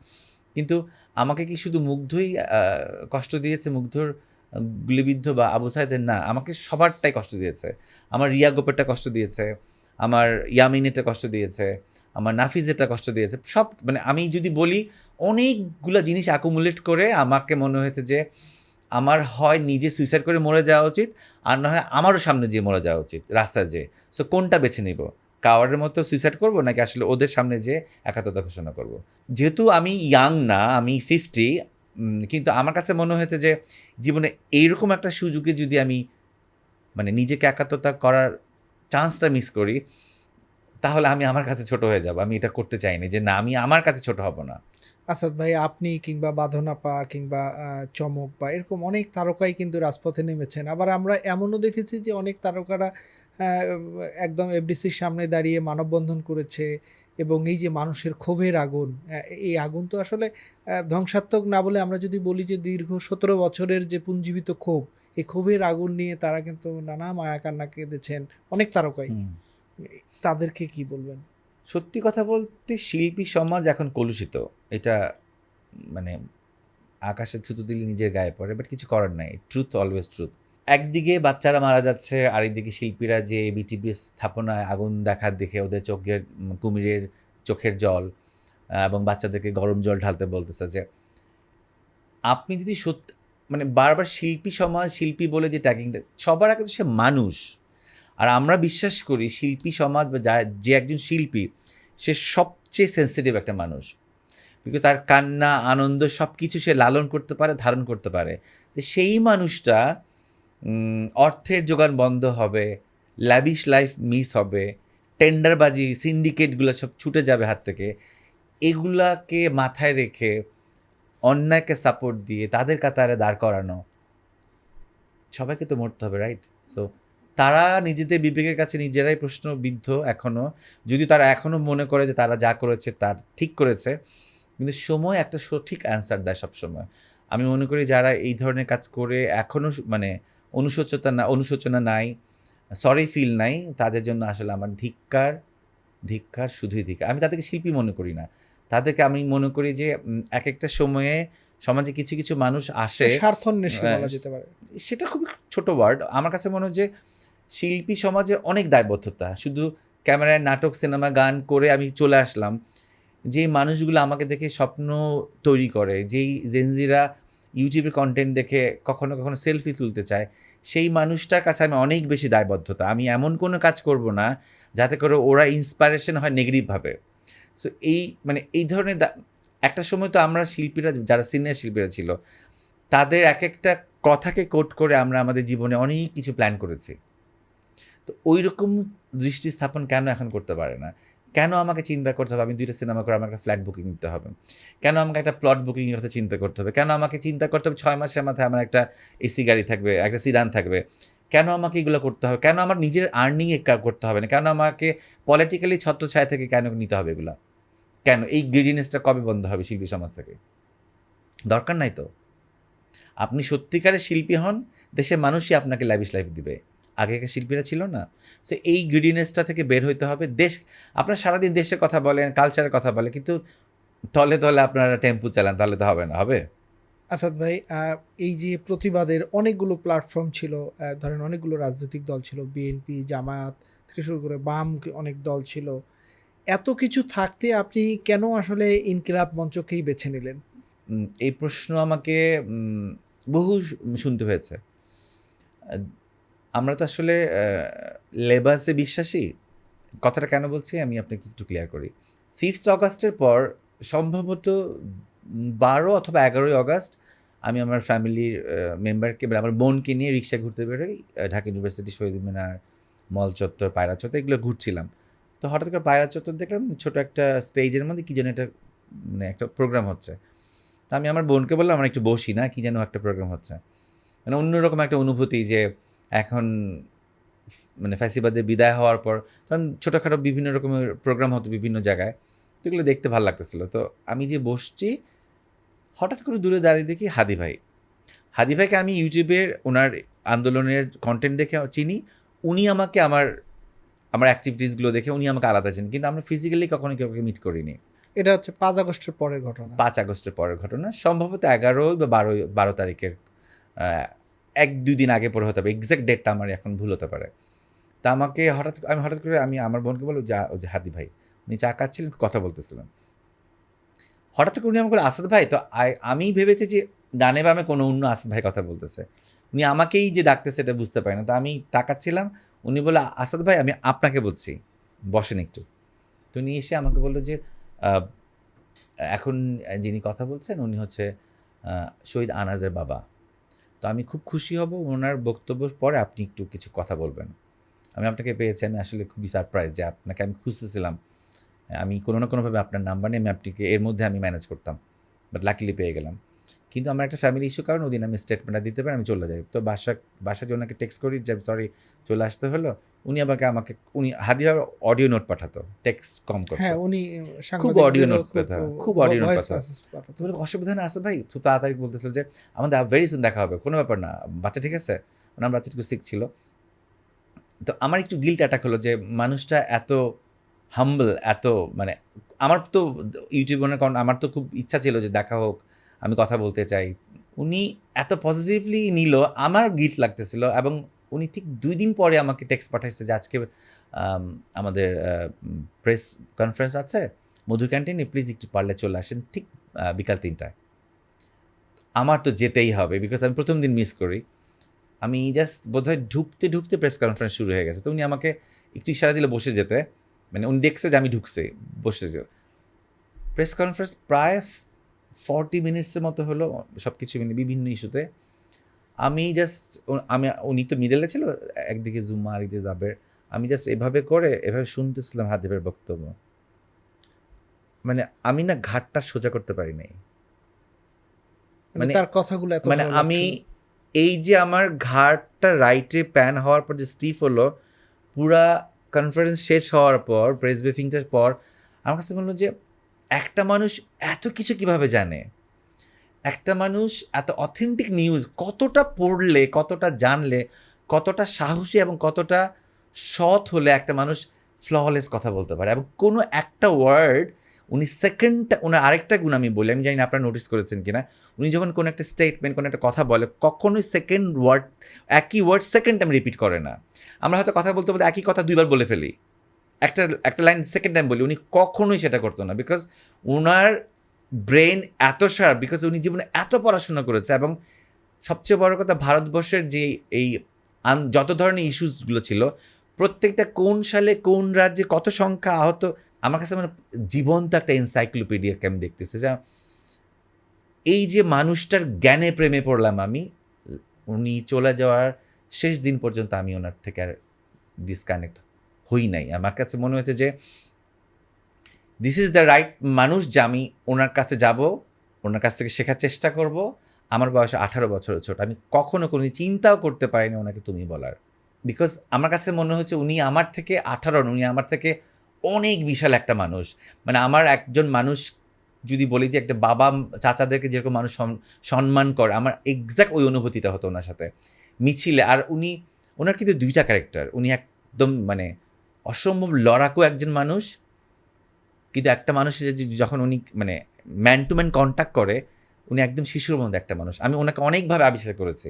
কিন্তু আমাকে কি শুধু মুগ্ধই কষ্ট দিয়েছে, মুগ্ধর গুলিবিদ্ধ বা আবু সাইদের? না, আমাকে সবারটাই কষ্ট দিয়েছে। আমার রিয়া গোপেরটা কষ্ট দিয়েছে, আমার ইয়ামিনেরটা কষ্ট দিয়েছে, আমার নাফিজেরটা কষ্ট দিয়েছে। সব মানে আমি যদি বলি অনেকগুলা জিনিস অ্যাকুমুলেট করে আমাকে মনে হয়েছে যে আমার হয় নিজে সুইসাইড করে মরে যাওয়া উচিত, আর না হয় আমারও সামনে যেয়ে মরে যাওয়া উচিত, রাস্তায় যেয়ে। সো কোনটা বেছে নিব? কাওয়ার্ডের মতো সুইসাইড করব, নাকি আসলে ওদের সামনে যেয়ে একাত্মতা ঘোষণা করব? যেহেতু আমি ইয়াং না, আমি 50, কিন্তু আমার কাছে মনে হয়েছে যে জীবনে এইরকম একটা সুযোগে যদি আমি মানে নিজেকে একাত্মতা করার চান্সটা মিস করি, তাহলে আমি আমার কাছে ছোট হয়ে যাব। আমি এটা করতে চাইনি যে না, আমি আমার কাছে ছোট হব না। আসাদ ভাই, আপনি কিংবা বাঁধন আপা কিংবা চমক বা এরকম অনেক তারকাই কিন্তু রাজপথে নেমেছেন। আবার আমরা এমনও দেখেছি যে অনেক তারকারা একদম এফডিসির সামনে দাঁড়িয়ে মানববন্ধন করেছে এবং এই যে মানুষের ক্ষোভের আগুন, এই আগুন তো আসলে ধ্বংসাত্মক না বলে আমরা যদি বলি যে দীর্ঘ 17 বছরের যে পুঞ্জীবিত ক্ষোভ, এই ক্ষোভের আগুন নিয়ে তারা কিন্তু নানা মায়া কান্না কেঁদেছেন অনেক তারকাই। তাদেরকে কি বলবেন? সত্যি কথা বলতে শিল্পী সমাজ এখন কলুষিত। এটা মানে আকাশে থুতু দিলে নিজের গায়ে পড়ে, বাট কিছু করার নাই। Truth always truth. একদিকে বাচ্চারা মারা যাচ্ছে, আরেকদিকে শিল্পীরা যে বিটিপি স্থাপনায় আগুন দেখার দেখে ওদের চোখের কুমিরের চোখের জল, এবং বাচ্চাদেরকে গরম জল ঢালতে বলতেছে। যে আপনি যদি সত্যি মানে বারবার শিল্পী সমাজ, শিল্পী বলে যে ট্যাগিংটা, সবার আগে তো সে মানুষ। আর আমরা বিশ্বাস করি শিল্পী সমাজ বা যে একজন শিল্পী, সে সবচেয়ে সেন্সিটিভ একটা মানুষ। বিকজ তার কান্না, আনন্দ সব কিছু সে লালন করতে পারে, ধারণ করতে পারে। তো সেই মানুষটা অর্থের যোগান বন্ধ হবে, ল্যাভিশ লাইফ মিস হবে, টেন্ডারবাজি, সিন্ডিকেটগুলো সব ছুটে যাবে হাত থেকে। এগুলাকে মাথায় রেখে অন্যায়কে সাপোর্ট দিয়ে তাদের কাতারে দাঁড় করানো, সবাইকে তো মরতে হবে, রাইট? সো তারা নিজেদের বিবেকের কাছে নিজেরাই প্রশ্নবিদ্ধ এখনও, যদিও তারা এখনও মনে করে যে তারা যা করেছে তার ঠিক করেছে, কিন্তু সময় একটা সঠিক অ্যান্সার দেয় সবসময়। আমি মনে করি যারা এই ধরনের কাজ করে এখনও মানে অনুশোচনা নাই, সরি ফিল নাই, তাদের জন্য আসলে আমার ধিক্কার, ধিক্কার, শুধুই ধিক্কার। আমি তাদেরকে শিল্পী মনে করি না, তাদেরকে আমি মনে করি যে এক একটা সময়ে সমাজে কিছু কিছু মানুষ আসে, স্বার্থন্বেষী বলা যেতে পারে। সেটা খুবই ছোট ওয়ার্ড। আমার কাছে মনে হয় যে শিল্পী সমাজের অনেক দায়বদ্ধতা। শুধু ক্যামেরায় নাটক, সিনেমা, গান করে আমি চলে আসলাম, যেই মানুষগুলো আমাকে দেখে স্বপ্ন তৈরি করে, যেই জেনজিরা ইউটিউবের কন্টেন্ট দেখে কখনো কখনো সেলফি তুলতে চায়, সেই মানুষটার কাছে আমি অনেক বেশি দায়বদ্ধতা। আমি এমন কোনো কাজ করব না যাতে করে ওরা ইন্সপায়ারেশন হয় নেগেটিভভাবে। সো মানে এই ধরনের একটা সময় তো আমরা শিল্পীরা, যারা সিনিয়র শিল্পীরা ছিল, তাদের এক একটা কথাকে কোট করে আমরা আমাদের জীবনে অনেক কিছু প্ল্যান করেছি। তো ওই রকম দৃষ্টি স্থাপন কেন এখন করতে পারে না? কেন আমাকে চিন্তা করতে হবে আমি 2টা সিনেমা করে আমাকে একটা ফ্ল্যাট বুকিং দিতে হবে? কেন আমাকে একটা প্লট বুকিংয়ের কথা চিন্তা করতে হবে? কেন আমাকে চিন্তা করতে হবে 6 মাসের মাথায় আমার একটা এসি গাড়ি থাকবে, একটা সিডান থাকবে? কেন আমাকে এগুলো করতে হবে? কেন আমার নিজের আর্নিংয়ে করতে হবে না? কেন আমাকে পলিটিক্যালি ছত্রছায়া থেকে কেন নিতে হবে এগুলা? কেন? এই গ্রিডিনেসটা কবে বন্ধ হবে শিল্পী সমাজ থেকে? দরকার নাই তো। আপনি সত্যিকারের শিল্পী হন, দেশের মানুষই আপনাকে লাভিশ লাইফ দিবে। আগেকার শিল্পীরা ছিল না? সো এই গ্রিডিনেসটা থেকে বের হইতে হবে। আপনারা সারাদিন দেশের কথা বলেন, কালচারের কথা বলেন, কিন্তু তলে, তলে আপনারা টেম্পু চালান, তাহলে তো হবে না। হবে? আসাদ ভাই, এই যে প্রতিবাদের অনেকগুলো প্ল্যাটফর্ম ছিল, ধরেন অনেকগুলো রাজনৈতিক দল ছিল, বিএনপি, জামায়াত থেকে শুরু করে বাম অনেক দল ছিল। এত কিছু থাকতে আপনি কেন আসলে ইনকিলাব মঞ্চকেই বেছে নিলেন? এই প্রশ্ন আমাকে বহু শুনতে হয়েছে। আ আমরা তো আসলে লেবাসে বিশ্বাসী। কথাটা কেন বলছি আমি আপনাকে একটু ক্লিয়ার করি। 5th অগাস্টের পর সম্ভবত 12 অথবা 11ই অগাস্ট আমি আমার ফ্যামিলির মেম্বারকে মানে আমার বোনকে নিয়ে রিক্সায় ঘুরতে বেরোই। ঢাকা ইউনিভার্সিটি, শহীদ মিনার, মল চত্বর, পায়রা চত্বর এগুলো ঘুরছিলাম। তো হঠাৎ করে পায়রা চত্বর দেখলাম ছোট একটা স্টেজের মধ্যে কি যেন একটা মানে একটা প্রোগ্রাম হচ্ছে। তো আমি আমার বোনকে বললাম, "আমরা একটু বসি না, কি যেন একটা প্রোগ্রাম হচ্ছে।" মানে অন্যরকম একটা অনুভূতি যে এখন মানে ফ্যাসিবাদের বিদায় হওয়ার পর তখন ছোটোখাটো বিভিন্ন রকমের প্রোগ্রাম হতো বিভিন্ন জায়গায়। তো এগুলো দেখতে ভালো লাগতেছিল। তো আমি যে বসছি, হঠাৎ করে দূরে দাঁড়িয়ে দেখি হাদি ভাই। হাদি ভাইকে আমি ইউটিউবের ওনার আন্দোলনের কনটেন্ট দেখে চিনি। উনি আমাকে আমার অ্যাক্টিভিটিসগুলো দেখে উনি আমাকে আলাদা চেনেন। কিন্তু আমরা ফিজিক্যালি কখনো কাউকে মিট করিনি। এটা হচ্ছে ৫ আগস্টের পরের ঘটনা। ৫ আগস্টের পরের ঘটনা। সম্ভবত ১১ বা ১২ তারিখের ১-২ দিন আগে পরে হতে হবে। এক্সাক্ট ডেটটা আমার এখন ভুল হতে পারে। তা আমি হঠাৎ করে আমার বোনকে বললাম যে, ওই যে হাদি ভাই, উনি চা খাচ্ছিলেন, কথা বলতেছিলেন। হঠাৎ করে উনি আমাকে বলল, আসাদ ভাই। তো আমি ভেবেছি যে ডানে বামে কোনো অন্য আসাদ ভাই কথা বলতেছে। উনি আমাকেই যে ডাকতেছে এটা বুঝতে পারি না। তো আমি তাকাচ্ছিলাম। উনি বলল, আসাদ ভাই আমি আপনাকে বলছি, বসেন একটু। তো উনি এসে আমাকে বলল যে, আ এখন যিনি কথা বলছেন উনি হচ্ছে শহীদ আনাজের বাবা। তো আমি খুব খুশি হব ওনার বক্তব্যের পরে আপনি একটু কিছু কথা বলবেন। আমি আপনাকে পেয়েছি। আমি আসলে খুবই সারপ্রাইজ যে আপনাকে আমি খুঁজতেছিলাম। আমি কোনো না কোনোভাবে আপনার নাম্বার নিয়ে আমি আপনাকে এর মধ্যে আমি ম্যানেজ করতাম। বাট লাকিলি পেয়ে গেলাম। কিন্তু আমার একটা ফ্যামিলি ইস্যু কারণে ওদিন আমি স্টেটমেন্টটা দিতে পারি, আমি চলে যাই। তো বাসায় যে ওনাকে টেক্সট করি যে সরি চলে আসতে হলো। উনি হাদিয়া অডিও নোট পাঠাতো। টেক্সট কম করত। হ্যাঁ, উনি খুব অডিও সাংবাদিকদেরও নোট পাঠাতো। খুব অডিও নোট ভয়েস পাঠাতো। মেসেজ তো পাঠাতো। বললাম, অসুবিধা নেই আসাদ ভাই, খুব তাড়াতাড়ি বলতেছিল যে আমাদের ভেরি সুন দেখা হবে। কোনো ব্যাপার না। বাচ্চা ঠিক আছে? ওনার বাচ্চাটা একটু সিক ছিল। তো আমার একটু গিল্ট অ্যাটাক হলো যে মানুষটা এত হাম্বল, এত মানে আমার তো ইউটিউবে কারণ আমার তো খুব ইচ্ছা ছিল যে দেখা হোক, আমি কথা বলতে চাই। উনি এত পজিটিভলি নিল, আমার গিল্ট লাগতেছিল এবং উনি ঠিক ২ দিন পরে আমাকে টেক্সট পাঠাইছে যে আজকে আমাদের প্রেস কনফারেন্স আছে মধুর ক্যান্টিনে, প্লিজ একটু পারলে চলে আসেন ঠিক বিকাল ৩টায়। আমার তো যেতেই হবে বিকজ আমি ১ম দিন মিস করি। আমি জাস্ট বোধহয় ঢুকতে প্রেস কনফারেন্স শুরু হয়ে গেছে। তো উনি আমাকে একটু ইশারা দিলে বসে যেতে। মানে উনি দেখছে যে আমি ঢুকছি, বসে যে প্রেস কনফারেন্স প্রায় 40 মিনিটসের মতো হলো সব কিছু মিলে বিভিন্ন ইস্যুতে। আমি জাস্ট উনি তো মিডলে ছিল, একদিকে জুম্মা আরেকদিকে জাবের। আমি জাস্ট এভাবে শুনতেছিলাম হাদিবের বক্তব্য। মানে আমি না ঘাটটা সোজা করতে পারি নাই। মানে তার কথাগুলো এত মানে ভালো আমি লাগছিল। এই যে আমার ঘাড়টা রাইটে প্যান হওয়ার পর যে স্টিফ হলো, পুরা কনফারেন্স শেষ হওয়ার পর, প্রেস ব্রিফিংটার পর আমার কাছে মনে হলো যে একটা মানুষ এত কিছু কিভাবে জানে? একটা মানুষ এত অথেন্টিক নিউজ কতটা পড়লে, কতটা জানলে, কতটা সাহসী এবং কতটা সৎ হলে একটা মানুষ ফ্ললেস কথা বলতে পারে এবং কোনো একটা ওয়ার্ড উনি ওনার আরেকটা গুণ আমি বলি, আমি জানি না আপনারা নোটিস করেছেন কিনা, উনি যখন কোনো একটা স্টেটমেন্ট, কোনো একটা কথা বলে, কখনোই একই ওয়ার্ড সেকেন্ড টাইম রিপিট করে না। আমরা হয়তো কথা বলতে বলতে একই কথা 2 বার বলে ফেলি। একটা লাইন সেকেন্ড টাইম বলি, উনি কখনোই সেটা করতো না। বিকজ উনার ব্রেন এত শার্প, বিকজ উনি জীবনে এত পড়াশোনা করেছে এবং সবচেয়ে বড় কথা ভারতবর্ষের যে এই যত ধরনের ইস্যুসগুলো ছিল, প্রত্যেকটা কোন সালে কোন রাজ্যে কত সংখ্যা আহত, আমার কাছে মানে জীবন্ত একটা এনসাইক্লোপিডিয়াকে আমি দেখতেছি যে এই যে মানুষটার জ্ঞানে প্রেমে পড়লাম আমি। উনি চলে যাওয়ার শেষ দিন পর্যন্ত আমি ওনার থেকে আর ডিসকানেক্ট হই নাই। আমার কাছে মনে হয়েছে যে দিস ইজ দ্য রাইট মানুষ, যে আমি ওনার কাছে যাব, ওনার কাছ থেকে শেখার চেষ্টা করব, আমার বয়স 18 বছরের ছোট, আমি কখনো কোনো চিন্তাও করতে পারিনি ওনাকে তুমি বলার। বিকজ আমার কাছে মনে হচ্ছে উনি আমার থেকে 18 নন, উনি আমার থেকে অনেক বিশাল একটা মানুষ। মানে আমার একজন মানুষ যদি বলি যে একটা বাবা চাচাদেরকে যেরকম মানুষ সম্মান করে, আমার এক্স্যাক্ট ওই অনুভূতিটা হতো ওনার সাথে মিছিলে। আর ওনার কিন্তু দুইটা ক্যারেক্টার, উনি একদম মানে অসম্ভব লড়াকু একজন মানুষ, কিন্তু একটা মানুষের যখন উনি মানে ম্যান টু ম্যান কন্ট্যাক্ট করে, উনি একদম শিশুর মধ্যে একটা মানুষ। আমি ওনাকে অনেকভাবে আবিষ্কার করেছি।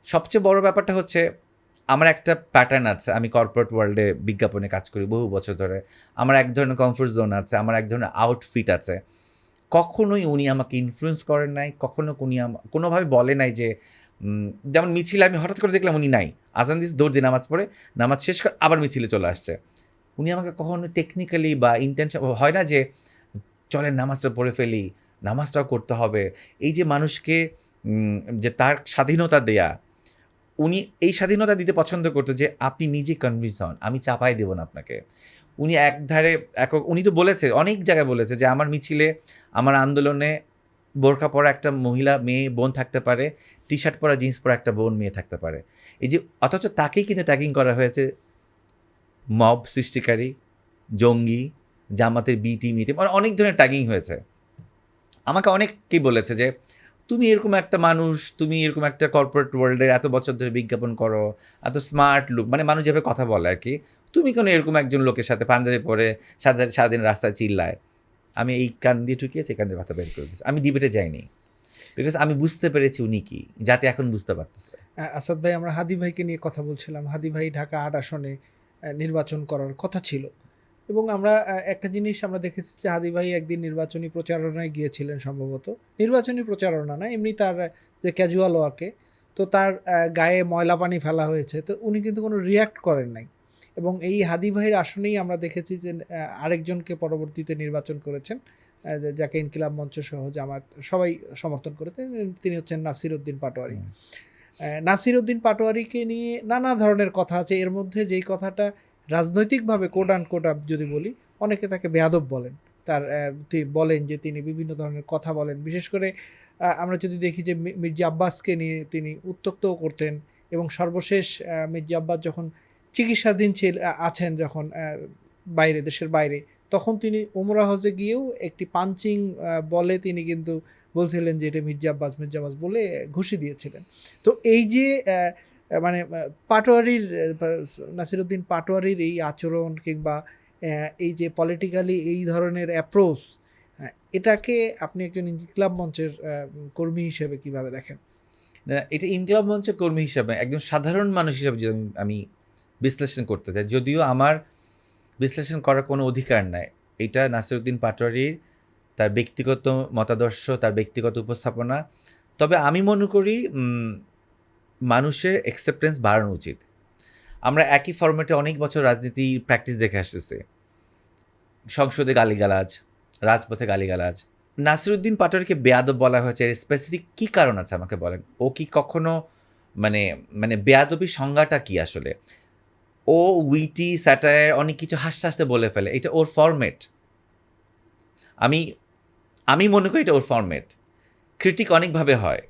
সবচেয়ে বড় ব্যাপারটা হচ্ছে আমার একটা প্যাটার্ন আছে, আমি কর্পোরেট ওয়ার্ল্ডে বিজ্ঞাপনে কাজ করি বহু বছর ধরে। আমার এক ধরনের কমফোর্ট জোন আছে, আমার এক ধরনের আউটফিট আছে। কখনোই উনি আমাকে ইনফ্লুয়েন্স করেন নাই, কখনো উনি কোনোভাবে বলে নাই যে যেমন মিছিলে আমি হঠাৎ করে দেখলাম উনি নাই, আজান দিস দৌড় দিয়ে নামাজ পড়ে, নামাজ শেষ করে আবার মিছিলে চলে আসছে। উনি আমাকে কখনো টেকনিক্যালি বা ইন্টেনশন হয় না যে চলেন নামাজটা পড়ে ফেলি, নামাজটাও করতে হবে। এই যে মানুষকে যে তার স্বাধীনতা দেয়া, উনি এই স্বাধীনতা দিতে পছন্দ করতো যে আপনি নিজে কনভিন্স হন, আমি চাপাই দেব না আপনাকে। উনি একধারে উনি তো বলেছে, অনেক জায়গায় বলেছে যে আমার মিছিলে, আমার আন্দোলনে বোরকা পরা একটা মহিলা মেয়ে বোন থাকতে পারে, টি শার্ট পরা জিন্স পরা একটা বোন মেয়ে থাকতে পারে। এই যে অথচ তাকেই কিন্তু ট্যাগিং করা হয়েছে মব সৃষ্টিকারী, জঙ্গি, জামাতের বি টিম ই টিম, অনেক ধরনের ট্যাগিং হয়েছে। আমাকে অনেকেই বলেছে যে তুমি এরকম একটা মানুষ, তুমি এরকম একটা কর্পোরেট ওয়ার্ল্ডের এত বছর ধরে বিজ্ঞাপন করো, এত স্মার্ট লুক, মানে মানুষ যেভাবে কথা বলে আর কি, তুমি কেন এরকম একজন লোকের সাথে পাঞ্জাবি পরে সারাদিন রাস্তায় চিল্লায়। আমি এই কান দিয়ে ঠুকিয়েছি, এই কান দিয়ে কথা বের করে দিয়েছি, আমি ডিবেটে যাইনি, বিকজ আমি বুঝতে পেরেছি উনি কি, যাতে এখন বুঝতে পারতেছে। আসাদ ভাই, আমরা হাদি ভাইকে নিয়ে কথা বলছিলাম। হাদি ভাই ঢাকা 8 আসনে নির্বাচন করার কথা ছিল, এবং আমরা একটা জিনিস আমরা দেখেছি যে হাদি ভাই একদিন নির্বাচনী প্রচারণায় গিয়েছিলেন, সম্ভবত নির্বাচনী প্রচারণা না, এমনি তার যে ক্যাজুয়াল ওয়াকে, তো তার গায়ে ময়লা পানি ফেলা হয়েছে, তো উনি কিন্তু কোনো রিয়্যাক্ট করেন নাই। এবং এই হাদি ভাইয়ের আসনেই আমরা দেখেছি যে আরেকজনকে পরবর্তীতে নির্বাচন করেছেন, যাকে ইনকিলাব মঞ্চ সহ জামাত সবাই সমর্থন করেছেন, তিনি হচ্ছেন নাসির উদ্দিন পাটোয়ারি। নাসির উদ্দিন পাটোয়ারিকে নিয়ে নানা ধরনের কথা আছে, এর মধ্যে যেই কথাটা রাজনৈতিকভাবে কোড যদি বলি, অনেকে তাকে বেয়াদব বলেন। তার বলেন যে তিনি বিভিন্ন ধরনের কথা বলেন, বিশেষ করে আমরা যদি দেখি যে মির্জা আব্বাসকে নিয়ে তিনি উত্ত্যক্তও করতেন। এবং সর্বশেষ মির্জা আব্বাস যখন চিকিৎসাধীন আছেন, যখন বাইরে, দেশের বাইরে, তখন তিনি উমরা হজে গিয়েও একটি পাঞ্চিং বলে তিনি কিন্তু বলছিলেন যে এটা মির্জা আব্বাস বলে ঘুষি দিয়েছিলেন। তো এই যে মানে পাটোয়ারির, নাসিরুদ্দিন পাটোয়ারির এই আচরণ, কিংবা এই যে পলিটিক্যালি এই ধরনের অ্যাপ্রোচ, এটাকে আপনি একজন ইনকিলাব মঞ্চের কর্মী হিসেবে কিভাবে দেখেন? এটা ইনকিলাব মঞ্চের কর্মী হিসাবে, একজন সাধারণ মানুষ হিসাবে যদি আমি বিশ্লেষণ করতে চাই, যদিও আমার বিশ্লেষণ করার কোনো অধিকার নাই, এটা নাসিরুদ্দিন পাটোয়ারির তার ব্যক্তিগত মতাদর্শ, তার ব্যক্তিগত উপস্থাপনা। তবে আমি মনে করি মানুষের অ্যাকসেপ্টেন্স বাড়ানো উচিত। আমরা একই ফরম্যাটে অনেক বছর রাজনীতি প্র্যাকটিস দেখে আসতেছি, সংসদে গালিগালাজ, রাজপথে গালিগালাজ। নাসিরুদ্দিন পাটোয়ারিকে বেয়াদব বলা হয়েছে, এর স্পেসিফিক কী কারণ আছে আমাকে বলেন? ও কি কখনো মানে মানে বেয়াদবির সংজ্ঞাটা কি আসলে? ও উইটি স্যাটায়ার অনেক কিছু হাসতে হাসতে বলে ফেলে, এটা ওর ফরম্যাট। আমি মনে করি এটা ওর ফরম্যাট। ক্রিটিক অনেকভাবে হয়,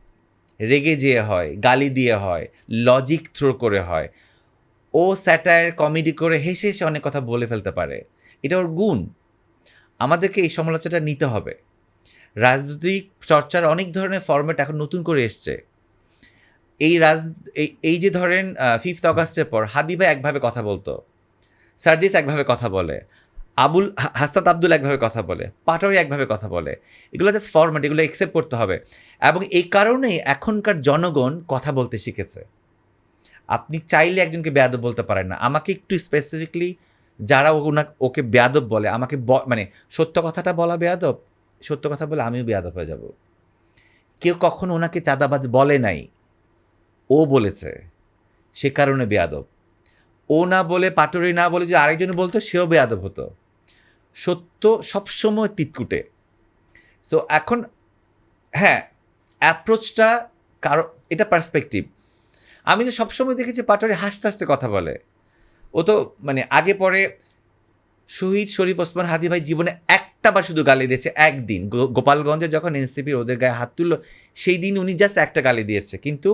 রেগে যেয়ে হয়, গালি দিয়ে হয়, লজিক থ্রো করে হয়। ও স্যাটায়ার কমেডি করে হেসে হেসে অনেক কথা বলে ফেলতে পারে, এটা ওর গুণ। আমাদেরকে এই সমালোচনাটা নিতে হবে। রাজনৈতিক চর্চার অনেক ধরনের ফরম্যাট এখন নতুন করে এসছে। এই যে ধরেন 5th অগাস্টের পর হাদি ভাই একভাবে কথা বলতো, সার্জিস একভাবে কথা বলে, হাসনাত আব্দুল একভাবে কথা বলে, পাটোয়ারি একভাবে কথা বলে। এগুলো জাস্ট ফরম্যাট, এগুলো অ্যাকসেপ্ট করতে হবে। এবং এই কারণেই এখনকার জনগণ কথা বলতে শিখেছে। আপনি চাইলে একজনকে বেয়াদব বলতে পারেন না। আমাকে একটু স্পেসিফিকলি যারা ওকে বেয়াদব বলে, আমাকে মানে সত্য কথাটা বলা বেয়াদব, সত্য কথা বলে আমিও বেয়াদব হয়ে যাব। কেউ কখনো ওনাকে চাঁদাবাজ বলে নাই, ও বলেছে, সে কারণে বেয়াদব। ও না বলে, পাটোয়ারি না বলে যে আরেকজন বলতো, সেও বেয়াদব হতো। সত্য সবসময় তিতকুটে। সো এখন হ্যাঁ, অ্যাপ্রোচটা এটা পার্সপেক্টিভ। আমি তো সবসময় দেখেছি পাটোয়ারি হাসতে হাসতে কথা বলে। ও তো মানে আগে পরে শহীদ শরীফ ওসমান হাদি ভাই জীবনে একটা বার শুধু গালি দিয়েছে, একদিন গোপালগঞ্জে যখন এনসিপির ওদের গায়ে হাত তুললো সেই দিন উনি জাস্ট একটা গালি দিয়েছে, কিন্তু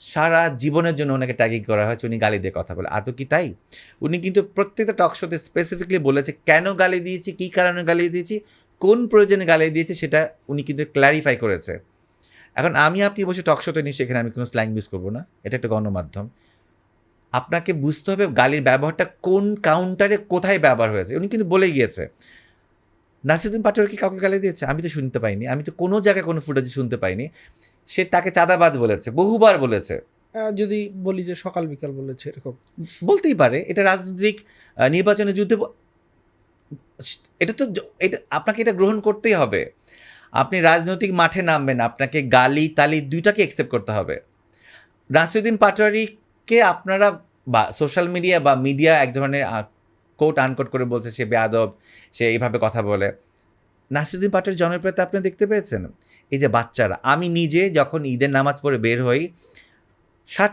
সারা জীবনের জন্য ওনাকে ট্যাগিং করা হয়েছে উনি গালি দিয়ে কথা বলে। আদৌ কি তাই? উনি কিন্তু প্রত্যেকটা টক শোতে স্পেসিফিকলি বলেছে কেন গালি দিয়েছি, কী কারণে গালি দিয়েছি, কোন প্রয়োজনে গালি দিয়েছে, সেটা উনি কিন্তু ক্ল্যারিফাই করেছে। এখন আমি আপনি বসে টক শোতে নিয়ে সেখানে আমি কোনো স্ল্যাং ইউজ করবো না, এটা একটা গণমাধ্যম। আপনাকে বুঝতে হবে গালির ব্যবহারটা কোন কাউন্টারে কোথায় ব্যবহার হয়েছে। উনি কিন্তু বলে গিয়েছে। নাসিরুদ্দিন পাটোয়ারি কি কাউকে গালি দিয়েছে? আমি তো শুনতে পাইনি, আমি তো কোনো জায়গায় কোনো ফুটেজে শুনতে পাইনি। সে তাকে চাঁদাবাজ বলেছে, বহুবার বলেছে। যদি বলি যে সকাল বিকাল বলেছে এরকম, বলতেই পারে, এটা রাজনৈতিক নির্বাচনের যুদ্ধে এটা তো এটা আপনাকে এটা গ্রহণ করতেই হবে। আপনি রাজনৈতিক মাঠে নামবেন, আপনাকে গালি তালি দুইটাকে অ্যাকসেপ্ট করতে হবে। নাসিরুদ্দিন পাটোয়ারিকে আপনারা বা সোশ্যাল মিডিয়া বা মিডিয়া এক ধরনের কোট আনকোট করে বলছে সে বেয়াদব, সে এইভাবে কথা বলে। নাসিরুদ্দিন পাটোয়ারির জনপ্রিয়তা আপনি দেখতে পেয়েছেন? এই যে বাচ্চারা, আমি নিজে যখন ঈদের নামাজ পড়ে বের হই, 7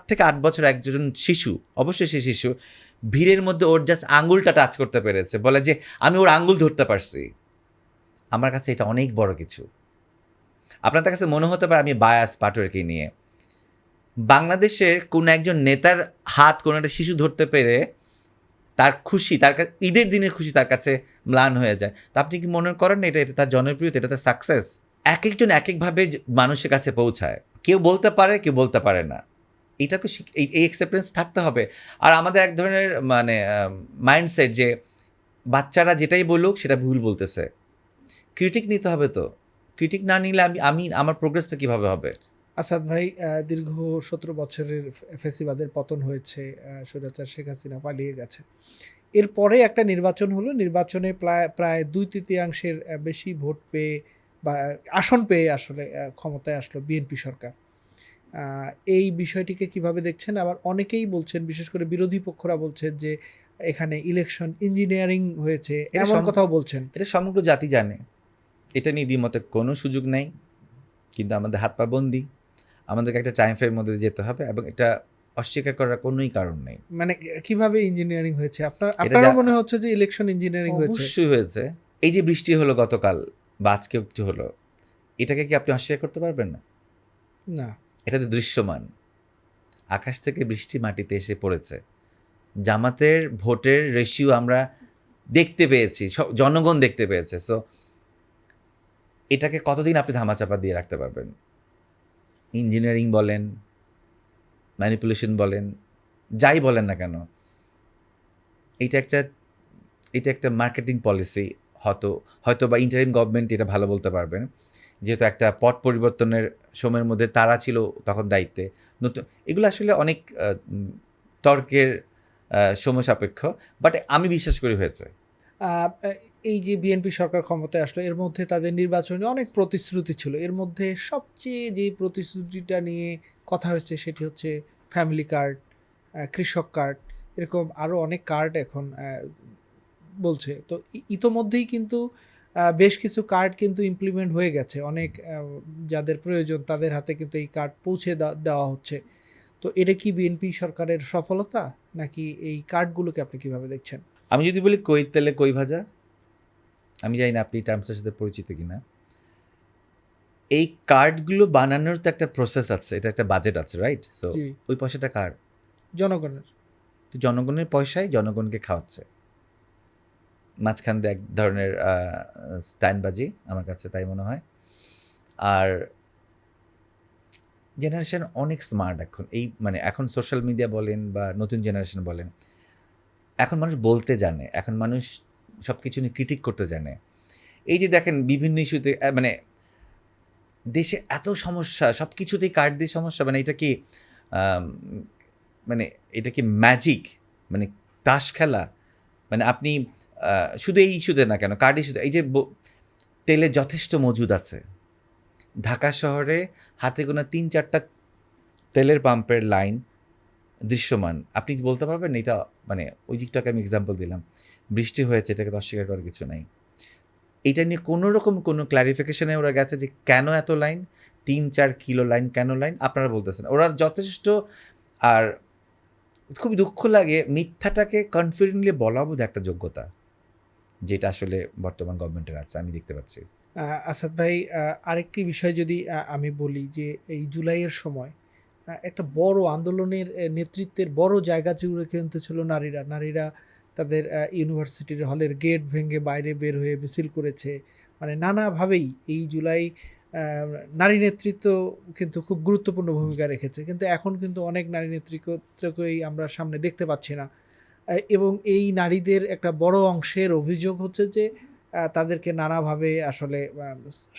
থেকে 8 বছর একজন শিশু, অবশ্যই সে শিশু, ভিড়ের মধ্যে ওর জাস্ট আঙ্গুলটা টাচ করতে পেরেছে, বলে যে আমি ওর আঙ্গুল ধরতে পারছি। আমার কাছে এটা অনেক বড় কিছু। আপনাদের কাছে মনে হতে পারে আমি বায়াস পাটোয়ারিকে নিয়ে। বাংলাদেশের কোনো একজন নেতার হাত কোনো একটা শিশু ধরতে পেরে তার খুশি, তার কাছে ঈদের দিনের খুশি তার কাছে ম্লান হয়ে যায়। তা আপনি কি মনে করেন না এটা তার জনপ্রিয়তা, এটা তার সাকসেস? এক একজন এক একভাবে মানুষের কাছে পৌঁছায়, কেউ বলতে পারে, কেউ বলতে পারে না। এটাকে এই অ্যাকসেপ্টেন্স থাকতে হবে। আর আমাদের এক ধরনের মানে মাইন্ডসেট যে বাচ্চারা যেটাই বলুক সেটা ভুল বলতেছে, ক্রিটিক নিতে হবে। তো ক্রিটিক না নিলে আমি আমার প্রোগ্রেসটা কীভাবে হবে? আসাদ ভাই, দীর্ঘ 17 বছরের ফ্যাসিবাদের পতন হয়েছে, স্বৈরাচার শেখ হাসিনা পালিয়ে গেছে। এরপরে একটা নির্বাচন হলো, নির্বাচনে প্রায় 2/3 বেশি ভোট পেয়ে বা আসন পেয়ে আসলে ক্ষমতায় আসলো বিএনপি সরকার। এই বিষয়টিকে কিভাবে দেখছেন? আবার অনেকেই বলছেন, বিশেষ করে বিরোধী পক্ষরা বলছেন যে এখানে ইলেকশন ইঞ্জিনিয়ারিং হয়েছে, এমন কথাও বলছেন। এটা সমগ্র জাতি জানে, এটা নিয়ে দ্বিমতের কোনো সুযোগ নেই। কিন্তু আমাদের হাত পা বন্দি, আমাদেরকে একটা টাইম ফ্রেমের মধ্যে যেতে হবে এবং এটা অস্বীকার করার কোনোই কারণ নেই। মানে কিভাবে ইঞ্জিনিয়ারিং হয়েছে? আপনারও মনে হচ্ছে যে ইলেকশন ইঞ্জিনিয়ারিং হয়েছে? অবশ্যই হয়েছে। এই যে বৃষ্টি হলো গতকাল বা আজকে একটু হলো, এটাকে কি আপনি অস্বীকার করতে পারবেন না? না। এটা তো দৃশ্যমান। আকাশ থেকে বৃষ্টি মাটিতে এসে পড়েছে। জামাতের ভোটের রেশিও আমরা দেখতে পেয়েছি, জনগণ দেখতে পেয়েছে। সো এটাকে কতদিন আপনি ধামাচাপা দিয়ে রাখতে পারবেন? ইঞ্জিনিয়ারিং বলেন, ম্যানিপুলেশন বলেন, যাই বলেন না কেন, এটা একটা মার্কেটিং পলিসি। হয়তো বা ইন্টারিম গভর্নমেন্ট এটা ভালো বলতে পারবেন, যেহেতু একটা পট পরিবর্তনের সময়ের মধ্যে তারা ছিল তখন দায়িত্বে। নতুন এগুলো আসলে অনেক তর্কের সময় সাপেক্ষ, বাট আমি বিশ্বাস করি হয়েছে। এই যে বিএনপি সরকার ক্ষমতায় আসলো, এর মধ্যে তাদের নির্বাচনে অনেক প্রতিশ্রুতি ছিল। এর মধ্যে সবচেয়ে যে প্রতিশ্রুতিটা নিয়ে কথা হচ্ছে সেটি হচ্ছে ফ্যামিলি কার্ড, কৃষক কার্ড, এরকম আরও অনেক কার্ড এখন বলছে। তো ইতোমধ্যেই কিন্তু বেশ কিছু কার্ড কিন্তু ইমপ্লিমেন্ট হয়ে গেছে। অনেক যাদের প্রয়োজন তাদের হাতে কিন্তু এই কার্ড পৌঁছে দেওয়া হচ্ছে। তো এটা কি বিএনপি সরকারের সফলতা, নাকি এই কার্ডগুলোকে আপনি কিভাবে দেখছেন? আমি যদি বলি কই তেলে কই ভাজা, আমি জানি না আপনি টার্মসের সাথে পরিচিত কিনা। এই কার্ডগুলো বানানোর তো একটা প্রসেস আছে, এটা একটা বাজেট আছে, রাইট? সো ওই পয়সাটা কার? জনগণের। তো জনগণের পয়সায় জনগণকে খাওয়াচ্ছে। মাঝখান দিয়ে এক ধরনের স্ট্যান্ডবাজি, আমার কাছে তাই মনে হয়। আর জেনারেশন অনেক স্মার্ট এখন, এই মানে এখন সোশ্যাল মিডিয়া বলেন বা নতুন জেনারেশন বলেন, এখন মানুষ বলতে জানে, এখন মানুষ সব কিছু নিয়ে ক্রিটিক করতে জানে। এই যে দেখেন বিভিন্ন ইস্যুতে মানে দেশে এত সমস্যা, সব কিছুতেই কার্ড দিয়ে সমস্যা, মানে এটা কি ম্যাজিক, মানে তাস খেলা? মানে আপনি শুধু এই ইস্যুতে না কেন, কার্ড ইস্যুতে, এই যে তেলে যথেষ্ট মজুদ আছে ঢাকা শহরে, হাতে গোনা 3-4টা তেলের পাম্পের লাইন দৃশ্যমান। আপনি কি বলতে পারবেন এটা? মানে ওই দিকটাকে আমি এক্সাম্পল দিলাম, বৃষ্টি হয়েছে, এটাকে তো অস্বীকার করার কিছু নাই। এটা নিয়ে কোনো রকম কোনো ক্ল্যারিফিকেশনে ওরা গেছে যে কেন এত লাইন, 3-4 কিলো লাইন, কেন লাইন? আপনারা বলতেছেন ওরা যথেষ্ট। আর খুবই দুঃখ লাগে, মিথ্যাটাকে কনফিডেন্টলি বলা বোধহয় একটা যোগ্যতা, যেটা আসলে বর্তমান গভর্নমেন্টের আছে, আমি দেখতে পাচ্ছি। আসাদ ভাই, আরেকটি বিষয় যদি আমি বলি যে এই জুলাইয়ের সময় একটা বড় আন্দোলনের নেতৃত্বের বড় জায়গা জুড়ে কিন্তু ছিল নারীরা। নারীরা তাদের ইউনিভার্সিটির হলের গেট ভেঙে বাইরে বের হয়ে মিছিল করেছে। মানে নানাভাবেই এই জুলাই নারী নেতৃত্ব কিন্তু খুব গুরুত্বপূর্ণ ভূমিকা রেখেছে। কিন্তু এখন কিন্তু অনেক নারী নেতৃত্বকেই আমরা সামনে দেখতে পাচ্ছি না। এবং এই নারীদের একটা বড় অংশের অভিযোগ হচ্ছে যে তাদেরকে নানাভাবে আসলে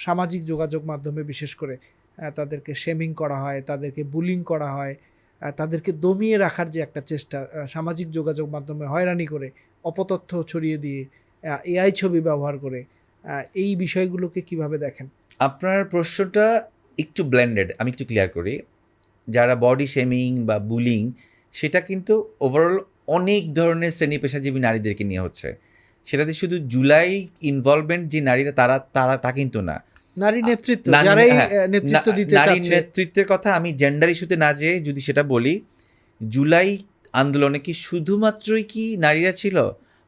সামাজিক যোগাযোগ মাধ্যমে বিশেষ করে তাদেরকে শেমিং করা হয়, তাদেরকে বুলিং করা হয়, তাদেরকে দমিয়ে রাখার যে একটা চেষ্টা, সামাজিক যোগাযোগ মাধ্যমে হয়রানি করে, অপতথ্য ছড়িয়ে দিয়ে, এআই ছবি ব্যবহার করে, এই বিষয়গুলোকে কিভাবে দেখেন? আপনার প্রশ্নটা একটু ব্লেন্ডেড, আমি একটু ক্লিয়ার করি। যারা বডি শেমিং বা বুলিং, সেটা কিন্তু ওভারঅল অনেক ধরনের শ্রেণী পেশাজীবী নারীদেরকে নিয়ে হচ্ছে। সেটাতে শুধু জুলাই ইনভলভমেন্ট যে নারীরা তারা তারা তা কিন্তু না। নারী নেতৃত্ব, নারী- যারাই হ্যাঁ, নেতৃত্ব দিতে নারী চাচ্ছে। নেতৃত্বের কথা আমি জেন্ডার ইস্যুতে না যেয়ে যদি সেটা বলি, জুলাই আন্দোলনে কি শুধুমাত্রই কি নারীরা ছিল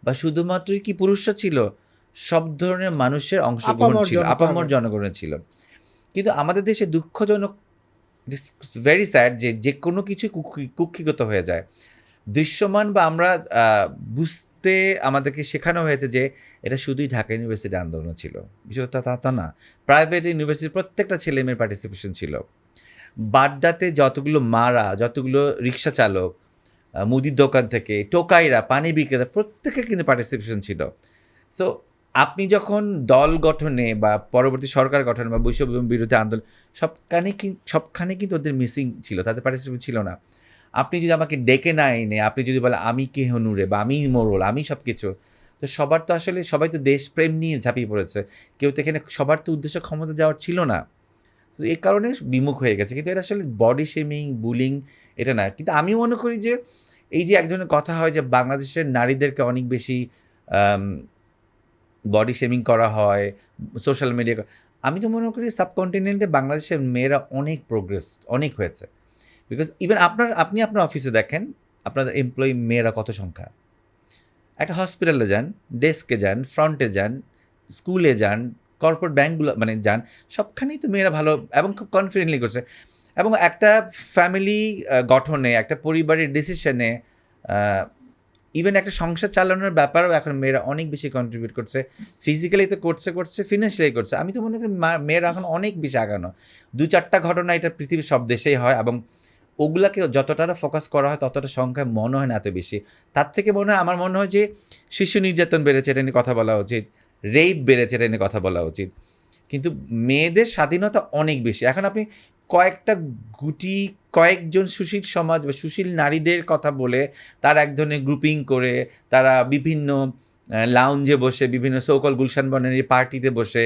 বা শুধুমাত্রই কি পুরুষরা ছিল? সব ধরনের মানুষের অংশগ্রহণ আপামর ছিল, জনতা আপামর আবার। জনগণের ছিল। কিন্তু আমাদের দেশে দুঃখজনক, ভেরি স্যাড, যে যে কোনো কিছু কুক্ষিগত হয়ে যায়, দৃশ্যমান, বা আমরা বুঝতে আমাদেরকে শেখানো হয়েছে যে এটা শুধুই ঢাকা ইউনিভার্সিটির আন্দোলন ছিল। বিষয়টা তা না। প্রাইভেট ইউনিভার্সিটির প্রত্যেকটা ছেলে মেয়ের পার্টিসিপেশন ছিল। বাড্ডাতে যতগুলো মারা, যতগুলো রিক্সা চালক, মুদির দোকান থেকে টোকাইরা, পানি বিক্রেতা, প্রত্যেকের কিন্তু পার্টিসিপেশন ছিল। সো আপনি যখন দল গঠনে বা পরবর্তী সরকার গঠনে বা বৈষম্য বিরোধী আন্দোলন, সবখানে কিন্তু ওদের মিসিং ছিল, তাদের পার্টিসিপেশন ছিল না। আপনি যদি আমাকে ডেকে না এনে আপনি যদি বলেন আমি কে হনুরে বা আমি মোরল, আমি সব কিছু, তো সবার তো আসলে সবাই তো দেশপ্রেম নিয়ে ঝাঁপিয়ে পড়েছে। কেউ তো এখানে, সবার তো উদ্দেশ্য ক্ষমতা যাওয়ার ছিল না। তো এই কারণে বিমুখ হয়ে গেছে। কিন্তু এটা আসলে বডি শেমিং, বুলিং এটা না। কিন্তু আমি মনে করি যে এই যে এক ধরনের কথা হয় যে বাংলাদেশের নারীদেরকে অনেক বেশি বডি শেমিং করা হয় সোশ্যাল মিডিয়া, আমি তো মনে করি সাবকন্টিনেন্টে বাংলাদেশের মেয়েরা অনেক প্রোগ্রেস অনেক হয়েছে। বিকজ ইভেন আপনি আপনার অফিসে দেখেন আপনার এমপ্লয়ি মেয়েরা কত সংখ্যা। একটা হসপিটালে যান, ডেস্কে যান, ফ্রন্টে যান, স্কুলে যান, কর্পোরেট ব্যাঙ্কগুলো মানে যান, সবখানেই তো মেয়েরা ভালো এবং খুব কনফিডেন্টলি করছে। এবং একটা ফ্যামিলি গঠনে, একটা পরিবারের ডিসিশনে, ইভেন একটা সংসার চালানোর ব্যাপারেও এখন মেয়েরা অনেক বেশি কন্ট্রিবিউট করছে। ফিজিক্যালি তো করছে, ফিনান্সিয়ালি করছে। আমি তো মনে করি মেয়েরা এখন অনেক বেশি আগানো। 2-4টা ঘটনা এটা পৃথিবীর সব দেশেই হয়, এবং ওগুলাকে যতটা ফোকাস করা হয় ততটা সংখ্যায় মনে হয় না এত বেশি। তার থেকে মনে হয়, আমার মনে হয় যে শিশু নির্যাতন বেড়েছে, এটা নিয়ে কথা বলা উচিত। রেপ বেড়েছে, এটা নিয়ে কথা বলা উচিত। কিন্তু মেয়েদের স্বাধীনতা অনেক বেশি। এখন আপনি কয়েকটা কয়েকজন সুশীল সমাজ বা সুশীল নারীদের কথা বলে, তারা এক ধরনের গ্রুপিং করে, তারা বিভিন্ন লাউঞ্জে বসে, বিভিন্ন সোকল গুলশান বনের পার্টিতে বসে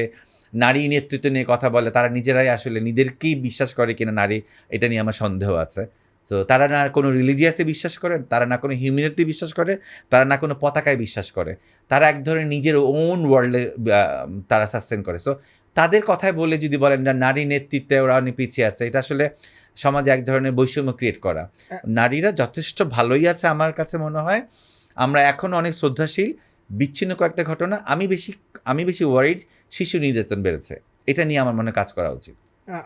নারী নেতৃত্ব নিয়ে কথা বলে, তারা নিজেরাই আসলে নিজেদেরকেই বিশ্বাস করে কিনা নারী, এটা নিয়ে আমার সন্দেহ আছে। সো তারা না কোনো রিলিজিয়াসে বিশ্বাস করে, তারা না কোনো হিউম্যানিটি বিশ্বাস করে, তারা না কোনো পতাকায় বিশ্বাস করে, তারা এক ধরনের নিজের ওন ওয়ার্ল্ডে তারা সাস্টেন করে। সো তাদের কথায় বলে যদি বলেন না নারী নেতৃত্বে ওরা অনেক পিছিয়ে আছে, এটা আসলে সমাজে এক ধরনের বৈষম্য ক্রিয়েট করা। নারীরা যথেষ্ট ভালোই আছে আমার কাছে মনে হয়। আমরা এখন অনেক শ্রদ্ধাশীল। বিচ্ছিন্ন কয়েকটা ঘটনা, আমি বেশি ওয়ারিড শিশু নির্যাতন বেড়েছে, এটা নিয়ে আমার মনে হয় কাজ করা উচিত।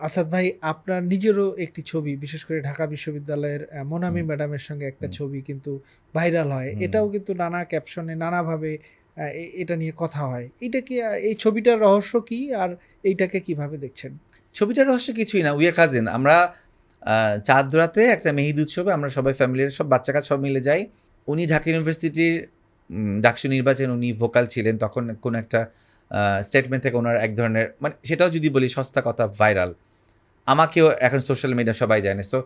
আসাদ ভাই, আপনার নিজেরও একটি ছবি, বিশেষ করে ঢাকা বিশ্ববিদ্যালয়ের মোনামি ম্যাডামের সঙ্গে একটা ছবি কিন্তু ভাইরাল হয়। এটাও কিন্তু নানা ক্যাপশনে নানাভাবে এটা নিয়ে কথা হয়। এটা কি এই ছবিটার রহস্য কি, আর এইটাকে কিভাবে দেখছেন? ছবিটার রহস্য কিছুই না, উই আর কাজিন। আমরা চাঁদ রাতে একটা মেহেদি উৎসবে আমরা সবাই ফ্যামিলির সব বাচ্চা কাচ্চা সব মিলে যাই। উনি ঢাকা ইউনিভার্সিটির ডাকসু নির্বাচন উনি ভোকাল ছিলেন, তখন কোনো একটা স্টেটমেন্ট থেকে ওনার এক ধরনের, মানে সেটাও যদি বলি সস্তা কথা, ভাইরাল। আমাকেও এখন সোশ্যাল মিডিয়া সবাই জানে। সো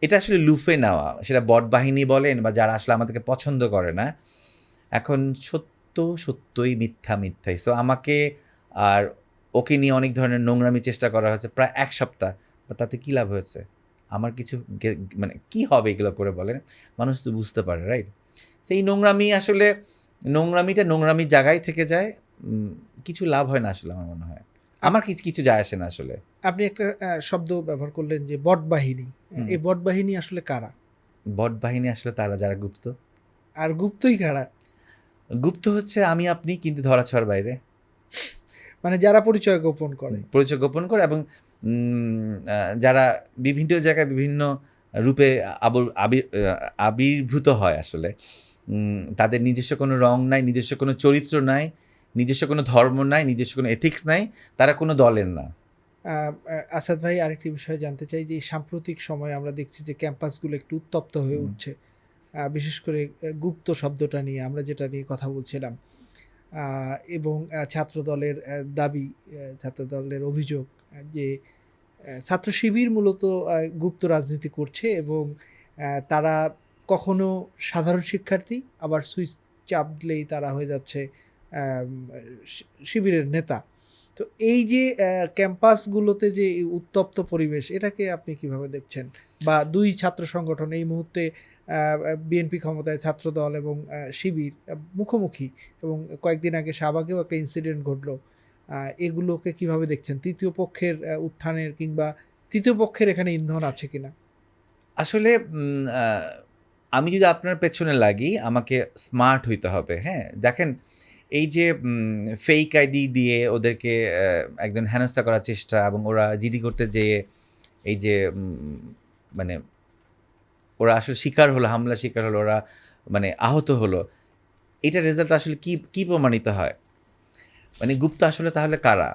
এটা আসলে লুফে নেওয়া, সেটা বট বাহিনী বলেন বা যারা আসলে আমাদেরকে পছন্দ করে না, এখন সত্যই মিথ্যাই। সো আমাকে আর ওকে নিয়ে অনেক ধরনের নোংরামি চেষ্টা করা হয়েছে প্রায় 1 সপ্তাহ। বা তাতে কী লাভ হয়েছে? আমার কিছু মানে কী হবে এগুলো করে বলেন? মানুষ তো বুঝতে পারে, রাইট? সেই নোংরামি আসলে নোংরামিটা নোংরামির জায়গায় থেকে যায়। কিছু লাভ হয় না আসলে, আমার মনে হয়। আমার কিছু যায় আসে না আসলে। আপনি একটা শব্দ ব্যবহার করলেন যে বট বাহিনী। এই বট বাহিনী আসলে কারা? বট বাহিনী আসলে তারা যারা গুপ্ত। আর গুপ্তই কারা? গুপ্ত হচ্ছে আমি আপনি, কিন্তু ধরাছোঁয়ার বাইরে। মানে যারা পরিচয় গোপন করে। পরিচয় গোপন করে এবং যারা বিভিন্ন জায়গায় বিভিন্ন রূপে আবির্ভূত হয় আসলে। তাদের নিজস্ব কোনো রং নাই, নিজস্ব কোনো চরিত্র নাই, নিজস্ব কোনো ধর্ম নাই, নিজস্ব কোনো এথিক্স নাই, তারা কোনো দলের না। আসাদ ভাই, আরেকটি বিষয় জানতে চাই যে এই সাম্প্রতিক সময়ে আমরা দেখছি যে ক্যাম্পাসগুলো একটু উত্তপ্ত হয়ে উঠছে, বিশেষ করে গুপ্ত শব্দটা নিয়ে আমরা যেটা নিয়ে কথা বলছিলাম, এবং ছাত্রদলের দাবি, ছাত্রদলের অভিযোগ যে ছাত্র শিবির মূলত গুপ্ত রাজনীতি করছে এবং তারা কখনো সাধারণ শিক্ষার্থী, আবার সুইচ চাপ দিলেই তারা হয়ে যাচ্ছে শিবিরের নেতা। তো এই যে ক্যাম্পাসগুলোতে যে এই উত্তপ্ত পরিবেশ, এটাকে আপনি কিভাবে দেখছেন? বা দুই ছাত্র সংগঠন এই মুহূর্তে বিএনপি ক্ষমতায়, ছাত্রদল এবং শিবির মুখোমুখি, এবং কয়েকদিন আগে শাহবাগেও একটা ইনসিডেন্ট ঘটলো। এগুলোকে কিভাবে দেখছেন? তৃতীয় পক্ষের উত্থানের কিংবা তৃতীয় পক্ষের এখানে ইন্ধন আছে কিনা? আসলে আমি যদি আপনার পেছনে লাগি, আমাকে স্মার্ট হইতে হবে। হ্যাঁ, দেখেন, এই যে ফেক আইডি দিয়ে ওদেরকে একদম হেনস্থা করার চেষ্টা, এবং ওরা জিডি করতে যেয়ে এই যে মানে ওরা আসলে শিকার হলো, হামলা শিকার হলো, ওরা মানে আহত হলো, এটার রেজাল্ট আসলে কি প্রমাণিত হয়? মানে গুপ্ত আসলে তাহলে কারা?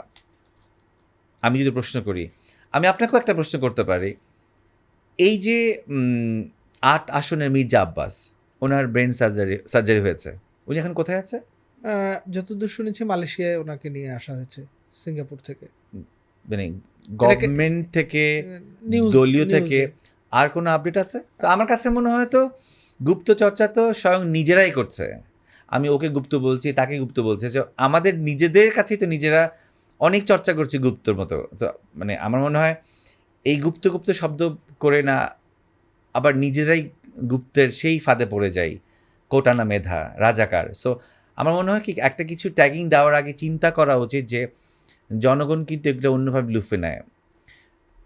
আমি যদি প্রশ্ন করি, আমি আপনাকেও একটা প্রশ্ন করতে পারি। এই যে ৮ আসনের মির্জা আব্বাস, ওনার ব্রেন সার্জারি হয়েছে, উনি এখন কোথায় আছে? যতদূর শুনেছি মালয়েশিয়ায় ওনাকে নিয়ে আসা হয়েছে, সিঙ্গাপুর থেকে। মানে গভর্নমেন্ট থেকে, দলীয় থেকে আর কোনো আপডেট আছে? তো আমার কাছে মনে হয় তো গুপ্ত চর্চা তো স্বয়ং নিজেরাই করছে। আমি ওকে গুপ্ত বলছি, তাকে গুপ্ত বলছে, যে আমাদের নিজেদের কাছেই তো নিজেরা অনেক চর্চা করছি গুপ্তর মতো। মানে আমার মনে হয় এই গুপ্ত গুপ্ত শব্দ করে না, আবার নিজেরাই গুপ্তের সেই ফাঁদে পড়ে যাই, কোটানা মেধা, রাজাকার। সো আমার মনে হয় কি, একটা কিছু ট্যাগিং দেওয়ার আগে চিন্তা করা উচিত যে জনগণ কিন্তু এগুলো অন্যভাবে লুফে নেয়।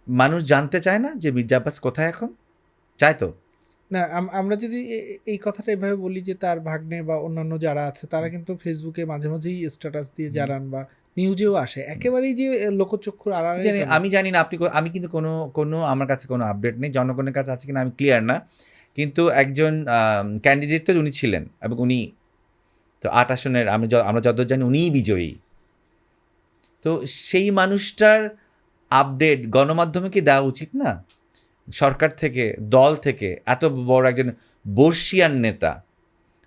মানুষ জানতে চায় না যে মির্জা আব্বাস কোথায় এখন? চায় তো? না, আমরা যদি এই কথাটা এভাবে বলি যে তার ভাগ্নে বা অন্যান্য যারা আছে তারা কিন্তু ফেসবুকে মাঝে মাঝেই স্ট্যাটাস দিয়ে জানান বা নিউজেও আসে, একেবারেই যে লোকচক্ষুর আড়ালে। আমি জানি না, আমি কিন্তু কোনো আমার কাছে কোনো আপডেট নেই, জনগণের কাছে আছে কিনা আমি ক্লিয়ার না। কিন্তু একজন ক্যান্ডিডেট তো উনি ছিলেন, এবং উনি তো ৮ আসনের আমরা যতদূর জানি উনিই বিজয়ী। তো সেই মানুষটার আপডেট গণমাধ্যমে কি দেওয়া উচিত না? সরকার থেকে, দল থেকে, এত বড় একজন বর্ষিয়ান নেতা,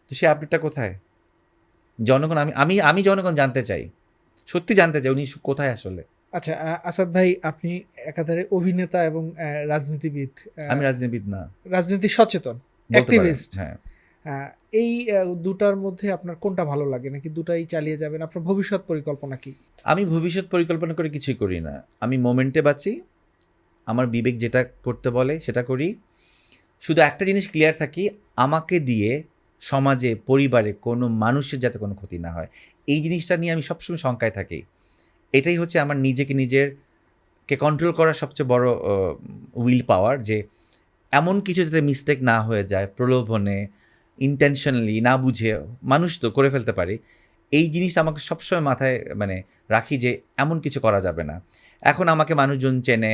তো সেই আপডেটটা কোথায়? জনগণ, আমি জনগণ জানতে চাই, সত্যি জানতে চাই উনি কোথায় আসলে। আচ্ছা, আসাদ ভাই, আপনি একাধারে অভিনেতা এবং রাজনীতিবিদ। আমি রাজনীতিবিদ না, রাজনীতি সচেতন, বলতে পারেন। অ্যাক্টিভিস্ট। হ্যাঁ, এই দুটার মধ্যে আপনার কোনটা ভালো লাগে, নাকি দুটাই চালিয়ে যাবেন? আপনার ভবিষ্যৎ পরিকল্পনা কি? আমি ভবিষ্যৎ পরিকল্পনা করে কিছুই করি না। আমি মোমেন্টে বাঁচি, আমার বিবেক যেটা করতে বলে সেটা করি। শুধু একটা জিনিস ক্লিয়ার থাকি, আমাকে দিয়ে সমাজে, পরিবারে কোনো মানুষের যাতে কোনো ক্ষতি না হয়, এই জিনিসটা নিয়ে আমি সবসময় শঙ্কায় থাকি। এটাই হচ্ছে আমার নিজেকে কন্ট্রোল করার সবচেয়ে বড় উইল পাওয়ার, যে এমন কিছু যাতে মিস্টেক না হয়ে যায়, প্রলোভনে, ইন্টেনশনালি না বুঝে, মানুষ তো করে ফেলতে পারি। এই জিনিসটা আমাকে সবসময় মাথায় মানে রাখি যে এমন কিছু করা যাবে না। এখন আমাকে মানুষজন চেনে,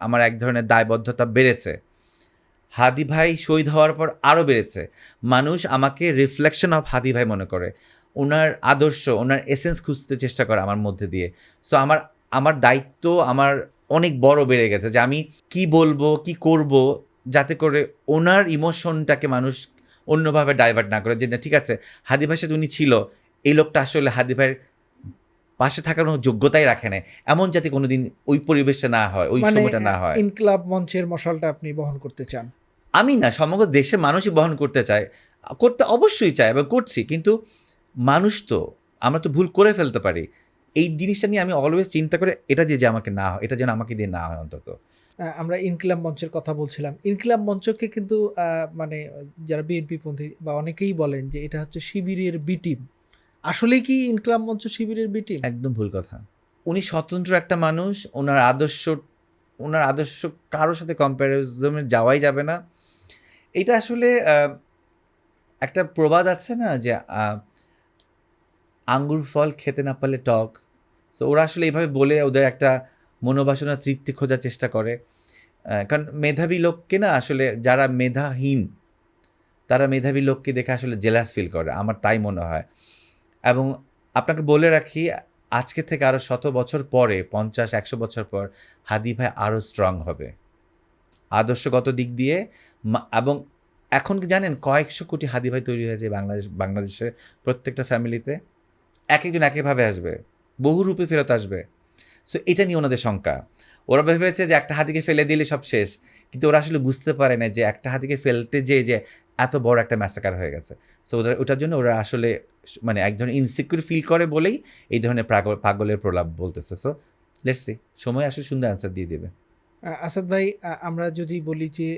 আমার এক ধরনের দায়বদ্ধতা বেড়েছে। হাদি ভাই শহীদ হওয়ার পর আরও বেড়েছে। মানুষ আমাকে রিফ্লেকশন অফ হাদি ভাই মনে করে, ওনার আদর্শ, ওনার এসেন্স খুঁজতে চেষ্টা করে আমার মধ্যে দিয়ে। সো আমার দায়িত্ব আমার অনেক বড় বেড়ে গেছে, যে আমি কি বলবো, কি করব, যাতে করে ওনার ইমোশনটাকে মানুষ অন্যভাবে ডাইভার্ট না করে, যে না ঠিক আছে, হাদি ভাইয়ের সাথে উনি ছিল, এই লোকটা আসলে হাদি ভাইয়ের পাশে থাকার কোনো যোগ্যতাই রাখে না, এমন যাতে কোনোদিন ওই পরিবেশটা না হয়, ওই সময়টা না হয়। ইনকিলাব মঞ্চের মশালটা আপনি বহন করতে চান? আমি না, সমগ্র দেশের মানুষই বহন করতে চায়, করতে অবশ্যই চায় এবং করছি, কিন্তু মানুষ তো, আমরা তো ভুল করে ফেলতে পারি। এই জিনিসটা নিয়ে আমি অলওয়েজ চিন্তা করে, এটা দিয়ে যে আমাকে না হয়, এটা যেন আমাকে দিয়ে না হয় অন্তত। আমরা ইনকিলাব মঞ্চের কথা বলছিলাম। ইনকিলাব মঞ্চকে কিন্তু মানে যারা বিএনপি পন্থী বা অনেকেই বলেন যে এটা হচ্ছে শিবিরের বি টিম। আসলেই কি ইনকিলাব মঞ্চ শিবিরের বি টিম? একদম ভুল কথা। উনি স্বতন্ত্র একটা মানুষ, ওনার আদর্শ কারোর সাথে কম্প্যারিজনে যাওয়াই যাবে না। এটা আসলে একটা প্রবাদ আছে না যে আঙ্গুর ফল খেতে না পারলে টক। সো ওরা আসলে এইভাবে বলে ওদের একটা মনোবাসনা তৃপ্তি খোঁজার চেষ্টা করে। কারণ মেধাবী লোককে না আসলে যারা মেধাহীন তারা মেধাবী লোককে দেখে আসলে জেলাস ফিল করে, আমার তাই মনে হয়। এবং আপনাকে বলে রাখি, আজকে থেকে আরও 100 বছর পরে, 50-100 বছর পর হাদি ভাই আরও স্ট্রং হবে আদর্শগত দিক দিয়ে। এবং এখন কি জানেন কয়েকশো কোটি হাদি ভাই তৈরি হয়েছে বাংলাদেশের প্রত্যেকটা ফ্যামিলিতে। এক একজন একইভাবে আসবে, বহুরূপে ফেরত আসবে। সো এটা নিয়ে ওনাদের শঙ্কা। ওরা ভেবেছে যে একটা হাতিকে ফেলে দিলে সব শেষ, কিন্তু ওরা আসলে বুঝতে পারে না যে একটা হাতিকে ফেলতে যে এত বড় একটা ম্যাসাকার হয়ে গেছে। সো ওটার জন্য ওরা আসলে মানে এক ধরনের ইনসিকিউর ফিল করে বলেই এই ধরনের পাগলের প্রলাপ বলতেছে। সো লেটস সি, সময় আসলে সুন্দর অ্যান্সার দিয়ে দেবে। আসাদ ভাই, আমরা যদি বলি যে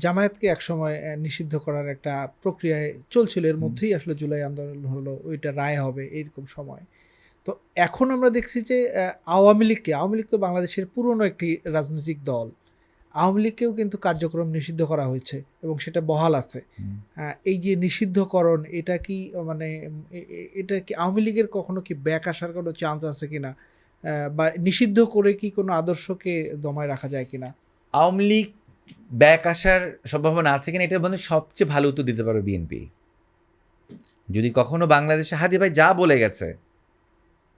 জামায়াতকে একসময় নিষিদ্ধ করার একটা প্রক্রিয়ায় চলছিল, এর মধ্যেই আসলে জুলাই আন্দোলন হলো, ওইটা রায় হবে এইরকম সময়। তো এখন আমরা দেখছি যে আওয়ামী লীগ তো বাংলাদেশের পুরনো একটি রাজনৈতিক দল। আওয়ামী লীগকেও কিন্তু কার্যক্রম নিষিদ্ধ করা হয়েছে এবং সেটা বহাল আছে। এই যে নিষিদ্ধকরণ, এটা কি মানে এটা কি আওয়ামী লীগের কখনো কি ব্যাক আসার কোনো চান্স আছে কিনা, বা নিষিদ্ধ করে কি কোনো আদর্শকে দমায় রাখা যায় কিনা? আওয়ামী লীগ ব্যাক আসার সম্ভাবনা আছে কিনা এটার মধ্যে সবচেয়ে ভালো উত্তর দিতে পারবে বিএনপি। যদি কখনো বাংলাদেশে হাদি ভাই যা বলে গেছে,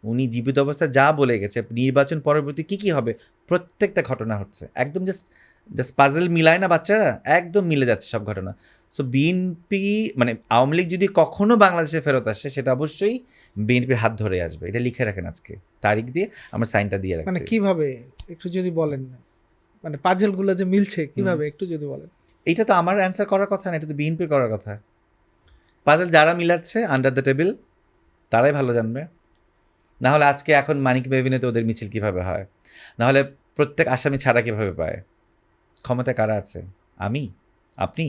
উনি জীবিত অবস্থায় যা বলে গেছে, নির্বাচন পরবর্তী কী কী হবে প্রত্যেকটা ঘটনা হচ্ছে একদম জাস্ট জাস্ট পাজল মিলায় না বাচ্চারা, একদম মিলে যাচ্ছে সব ঘটনা। সো বিএনপি মানে আওয়ামী লীগ যদি কখনো বাংলাদেশে ফেরত আসে সেটা অবশ্যই বিএনপির হাত ধরে আসবে। এটা লিখে রাখেন আজকে, তারিখ দিয়ে আমরা সাইনটা দিয়ে মানে রাখছি। কিভাবে একটু যদি বলেন, মানে পাজেলগুলো যে মিলছে কিভাবে একটু যদি বলেন। এইটা তো আমার অ্যান্সার করার কথা না, এটা তো বিএনপির করার কথা। পাজল যারা মিলাচ্ছে আন্ডার দ্য টেবিল তারাই ভালো জানবে। না হলে আজকে এখন মানিক মেহবিনেতে ওদের মিছিল কিভাবে হয়, না হলে প্রত্যেক আসামি ছাড়া কিভাবে পায়, ক্ষমতা কারা আছে, আমি, আপনি।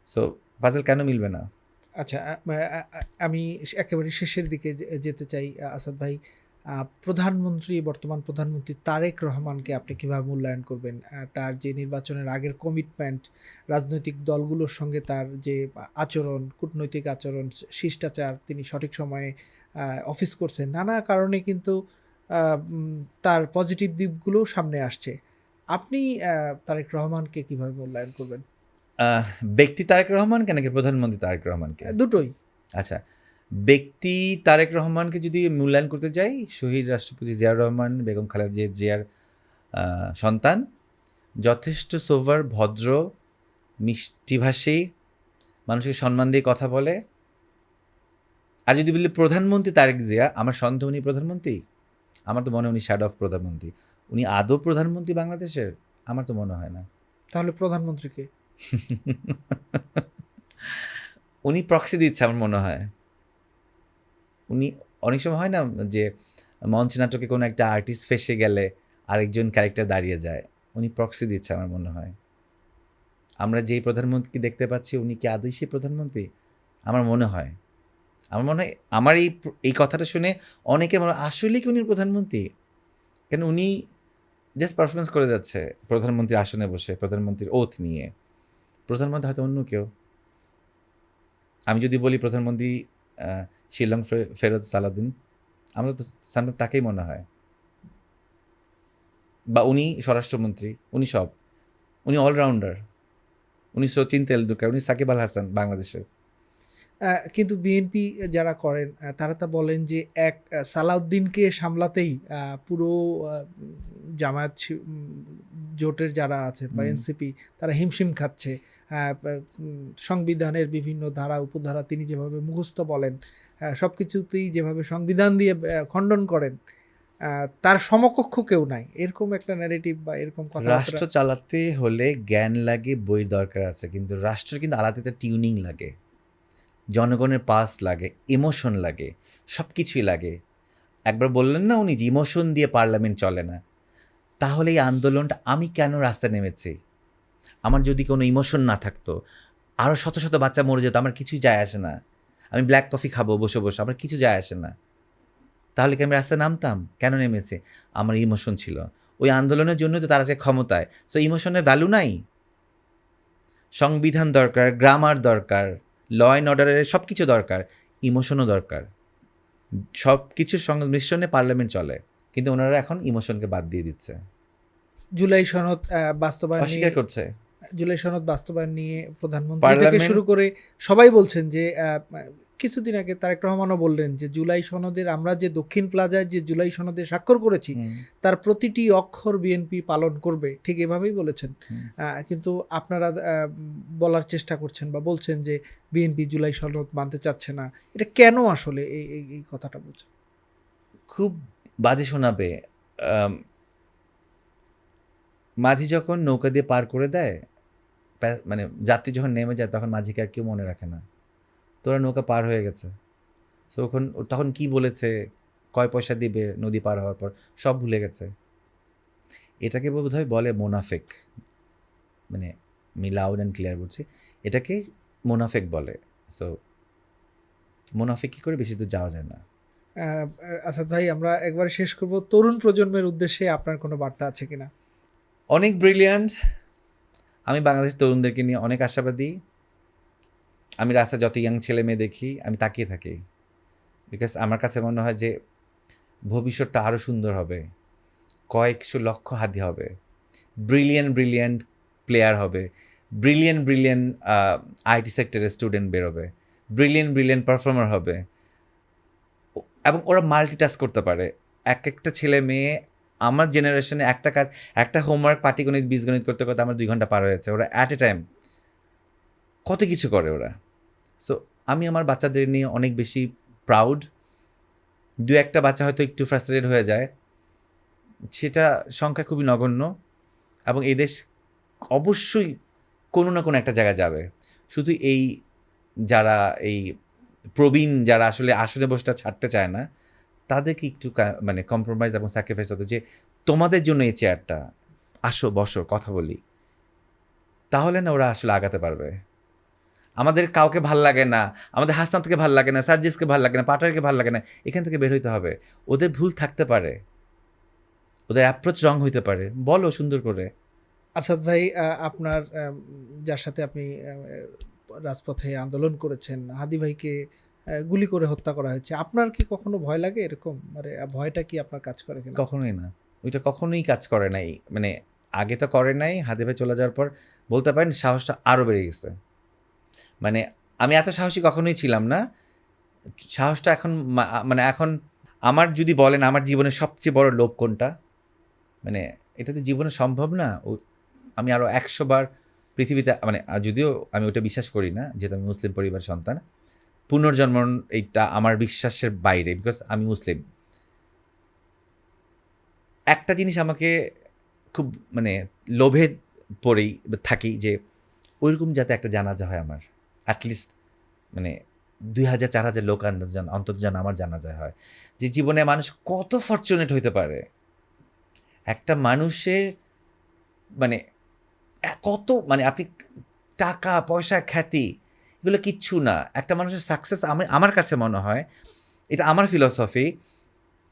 সো পাজল কেন মিলবে না? আচ্ছা, আমি একেবারে শেষের দিকে যেতে চাই। আসাদ ভাই, বর্তমান প্রধানমন্ত্রী তারেক রহমানকে আপনি কিভাবে মূল্যায়ন করবেন? তার যে নির্বাচনের আগের কমিটমেন্ট, রাজনৈতিক দলগুলোর সঙ্গে তার যে আচরণ, কূটনৈতিক আচরণ, শিষ্টাচার, তিনি সঠিক সময়ে অফিস করছেন, নানা কারণে কিন্তু তার পজিটিভ দিকগুলোও সামনে আসছে। আপনি তারেক রহমানকে কিভাবে মূল্যায়ন করবেন? ব্যক্তি তারেক রহমানকে নাকি প্রধানমন্ত্রী তারেক রহমানকে? দুটোই। আচ্ছা, ব্যক্তি তারেক রহমানকে যদি মূল্যায়ন করতে যাই, শহীদ রাষ্ট্রপতি জিয়াউর রহমান, বেগম খালেদা জিয়ার সন্তান, যথেষ্ট সোভার, ভদ্র, মিষ্টিভাষী, মানুষকে সম্মান দিয়ে কথা বলে। আর যদি বলি প্রধানমন্ত্রী তারেক জিয়া, আমার সন্দেহ উনি প্রধানমন্ত্রী। আমার তো মনে হয় উনি শ্যাডো অফ প্রধানমন্ত্রী। উনি আদৌ প্রধানমন্ত্রী বাংলাদেশের? আমার তো মনে হয় না। তাহলে প্রধানমন্ত্রীকে? উনি প্রক্সি দিচ্ছে আমার মনে হয়। উনি অনেক সময় হয় না যে মঞ্চ নাটকে কোনো একটা আর্টিস্ট ফেসে গেলে আরেকজন ক্যারেক্টার দাঁড়িয়ে যায়, উনি প্রক্সি দিচ্ছে আমার মনে হয়। আমরা যেই প্রধানমন্ত্রীকে দেখতে পাচ্ছি উনি কি আদৌ সেই প্রধানমন্ত্রী? আমার মনে হয়, আমার এই কথাটা শুনে অনেকের মনে হয় আসলেই কি উনি প্রধানমন্ত্রী? কেন উনি জাস্ট পারফরমেন্স করে যাচ্ছে প্রধানমন্ত্রীর আসনে বসে, প্রধানমন্ত্রীর ওথ নিয়ে। প্রধানমন্ত্রী হয়তো অন্য কেউ। আমি যদি বলি প্রধানমন্ত্রী শিলং ফেরত সালাউদ্দিন, আমরা তো সামনে তাকেই মনে হয়। বা উনি স্বরাষ্ট্রমন্ত্রী, উনি সব, উনি অলরাউন্ডার, উনি সচিন তেন্ডুলকার, উনি সাকিব আল হাসান বাংলাদেশের। কিন্তু বিএনপি যারা করেন, তারা তা বলেন যে সালাউদ্দিনকে সামলাতেই পুরো জামায়াত জোটের যারা আছেন বা এনসিপি, তারা হিমশিম খাচ্ছে। সংবিধানের বিভিন্ন ধারা উপধারা তিনি যেভাবে মুখস্থ বলেন, সব কিছুতেই যেভাবে সংবিধান দিয়ে খণ্ডন করেন, তার সমকক্ষ কেউ নাই, এরকম একটা ন্যারেটিভ বা এরকম কথা। রাষ্ট্র চালাতে হলে জ্ঞান লাগে, বই দরকার আছে, কিন্তু রাষ্ট্র কিন্তু আলাদা টিউনিং লাগে, জনগণের পাস লাগে, ইমোশন লাগে, সব কিছুই লাগে। একবার বললেন না উনি যে ইমোশন দিয়ে পার্লামেন্ট চলে না। তাহলে এই আন্দোলনটা আমি কেন রাস্তায় নেমেছি? আমার যদি কোনো ইমোশন না থাকতো, আরও শত শত বাচ্চা মরে যেত, আমার কিছুই যায় আসে না। আমি ব্ল্যাক কফি খাবো বসে বসে, আমার কিছু যায় আসে না। তাহলে কি আমি রাস্তায় নামতাম? কেন নেমেছে? আমার ইমোশন ছিল। ওই আন্দোলনের জন্যই তো তারা যে ক্ষমতায়। সো ইমোশনের ভ্যালু নাই। সংবিধান দরকার, গ্রামার দরকার, ল অ্যান্ড অর্ডারের সব কিছু দরকার, ইমোশনও দরকার। সব কিছুর সংমিশ্রণে পার্লামেন্ট চলে, কিন্তু ওনারা এখন ইমোশনকে বাদ দিয়ে দিচ্ছে, জুলাই সনদ বাস্তবায়ন নিয়ে অস্বীকার করছে। জুলাই সনদ বাস্তবায়ন নিয়ে প্রধানমন্ত্রী থেকে পার্লামেন্ট শুরু করে সবাই বলছেন যে কিছুদিন আগে তারেক রহমানও বললেন যে জুলাই সনদের আমরা যে দক্ষিণ প্লাজায় যে জুলাই সনদে স্বাক্ষর করেছি তার প্রতিটি অক্ষর বিএনপি পালন করবে, ঠিক এভাবেই বলেছেন। কিন্তু আপনারা বলার চেষ্টা করছেন বা বলছেন যে বিএনপি জুলাই সনদ মানতে চাচ্ছে না। এটা কেন আসলে এই কথাটা বলছেন? খুব বাজে শোনাবে। মাঝি যখন নৌকা দিয়ে পার করে দেয়, মানে যাত্রী যখন নেমে যায়, তখন মাঝিকে আর কেউ মনে রাখে না। তোরা নৌকা পার হয়ে গেছে, তো তখন কি বলেছে, কয় পয়সা দিবে নদী পার হওয়ার পর, সব ভুলে গেছে। এটাকে বোধহয় বলে মোনাফেক। মানে আমি লাউড অ্যান্ড ক্লিয়ার বলছি, এটাকে মোনাফেক বলে। সো মোনাফেক কি করে বেশি দূর যাওয়া যায় না। আসাদ ভাই, আমরা একবার শেষ করব, তরুণ প্রজন্মের উদ্দেশ্যে আপনার কোনো বার্তা আছে কিনা? অনেক ব্রিলিয়ান্ট। আমি বাংলাদেশ তরুণদেরকে নিয়ে অনেক আশাবাদী। আমি রাস্তায় যত ইয়াং ছেলে মেয়ে দেখি, আমি তাকিয়ে থাকি, বিকজ আমার কাছে মনে হয় যে ভবিষ্যৎটা আরও সুন্দর হবে, কয়েকশো লক্ষ হাতি হবে, ব্রিলিয়ান্ট প্লেয়ার হবে, ব্রিলিয়ান্ট আইটি সেক্টরের স্টুডেন্ট বেরোবে, ব্রিলিয়ান্ট পারফর্মার হবে, এবং ওরা মাল্টিটাস্ক করতে পারে। একটা ছেলে মেয়ে আমার জেনারেশনে একটা হোমওয়ার্ক পাটিগণিত বীজগণিত করতে করতে আমার 2 ঘন্টা পার হয়েছে। ওরা অ্যাট এ টাইম কত কিছু করে ওরা। সো আমি আমার বাচ্চাদের নিয়ে অনেক বেশি প্রাউড। 2-1টা বাচ্চা হয়তো একটু ফ্রাস্ট্রেটেড হয়ে যায়, সেটা সংখ্যা খুবই নগণ্য, এবং এই দেশ অবশ্যই কোনো না কোনো একটা জায়গায় যাবে। শুধু যারা প্রবীণ, যারা আসলে বসটা ছাড়তে চায় না, তাদেরকে একটু মানে কম্প্রোমাইজ এবং স্যাক্রিফাইস হতো, যে তোমাদের জন্য এই চেয়ারটা, আসো বসো কথা বলি, তাহলে না ওরা আসলে আগাতে পারবে। আমাদের কাউকে ভাল লাগে না, আমাদের হাসনাতকে ভাল লাগে না, সার্জিসকে ভাল লাগে না, পাটোয়ারিকে ভাল লাগে না, এখান থেকে বের হইতে হবে। ওদের ভুল থাকতে পারে, ওদের অ্যাপ্রোচ রং হইতে পারে, বলো সুন্দর করে। আসাদ ভাই, আপনার যার সাথে আপনি রাজপথে আন্দোলন করেছেন, হাদি ভাইকে গুলি করে হত্যা করা হয়েছে, আপনার কি কখনো ভয় লাগে এরকম? মানে ভয়টা কি আপনার কাজ করে কিনা? কখনোই না, ওইটা কখনোই কাজ করে নাই। মানে আগে তো করে নাই, হাদি ভাই চলে যাওয়ার পর বলতে পারেন সাহসটা আরও বেড়ে গেছে। মানে আমি এত সাহসী কখনোই ছিলাম না, সাহসটা এখন মানে এখন আমার যদি বলেন আমার জীবনের সবচেয়ে বড় লোভ কোনটা, মানে এটা তো জীবনে সম্ভব না। আমি আরও 100 বার পৃথিবীতে, মানে যদিও আমি ওটা বিশ্বাস করি না, যেহেতু আমি মুসলিম পরিবার সন্তান, পুনর্জন্ম এইটা আমার বিশ্বাসের বাইরে, বিকজ আমি মুসলিম। একটা জিনিস আমাকে খুব মানে লোভে পড়েই থাকি, যে ওইরকম যাতে একটা জানাজা হয় আমার, অ্যাটলিস্ট মানে 2000-4000 লোক অন্তত যেন আমার জানাজা হয়। যে জীবনে মানুষ কত ফরচুনেট হইতে পারে, একটা মানুষের মানে কত, মানে আপনি টাকা পয়সা খ্যাতি এগুলো কিচ্ছু না। একটা মানুষের সাকসেস আমার কাছে মনে হয়, এটা আমার ফিলসফি,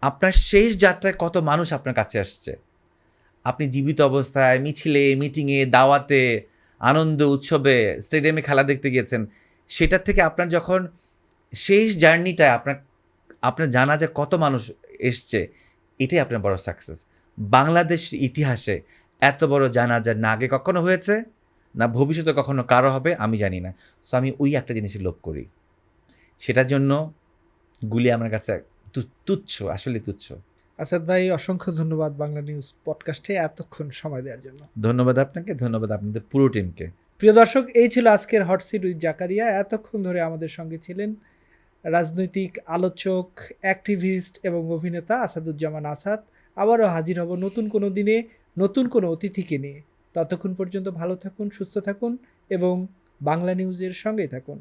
আপনার শেষ যাত্রায় কত মানুষ আপনার কাছে আসছে, আপনি জীবিত অবস্থায় মিছিলে, মিটিংয়ে, দাওয়াতে, আনন্দ উৎসবে, স্টেডিয়ামে খেলা দেখতে গিয়েছেন, সেটার থেকে আপনার যখন শেষ জার্নিটায় আপনার জানা যে কত মানুষ এসছে, এটাই আপনার বড় সাকসেস। বাংলাদেশ ইতিহাসে এত বড় জানাজা না আগে কখনো হয়েছে, না ভবিষ্যতে কখনো কারো হবে, আমি জানি না। সো আমি ওই একটা জিনিসের লোভ করি, সেটার জন্য গুলি আমার কাছে তুচ্ছ, আসলে তুচ্ছ। আসাদ ভাই, অসংখ্য ধন্যবাদ বাংলা নিউজ পডকাস্টে এতক্ষণ সময় দেওয়ার জন্য। ধন্যবাদ আপনাকে, ধন্যবাদ আপনাদের পুরো টিমকে। প্রিয় দর্শক, এই ছিল আজকের হট সিট উইথ জাকারিয়া। এতক্ষণ ধরে আমাদের সঙ্গে ছিলেন রাজনৈতিক আলোচক, অ্যাক্টিভিস্ট এবং অভিনেতা আসাদুজ্জামান আসাদ। আবারও হাজির হব নতুন কোনো দিনে, নতুন কোনো অতিথিকে নিয়ে। ততক্ষণ পর্যন্ত ভালো থাকুন, সুস্থ থাকুন এবং বাংলা নিউজের সঙ্গেই থাকুন।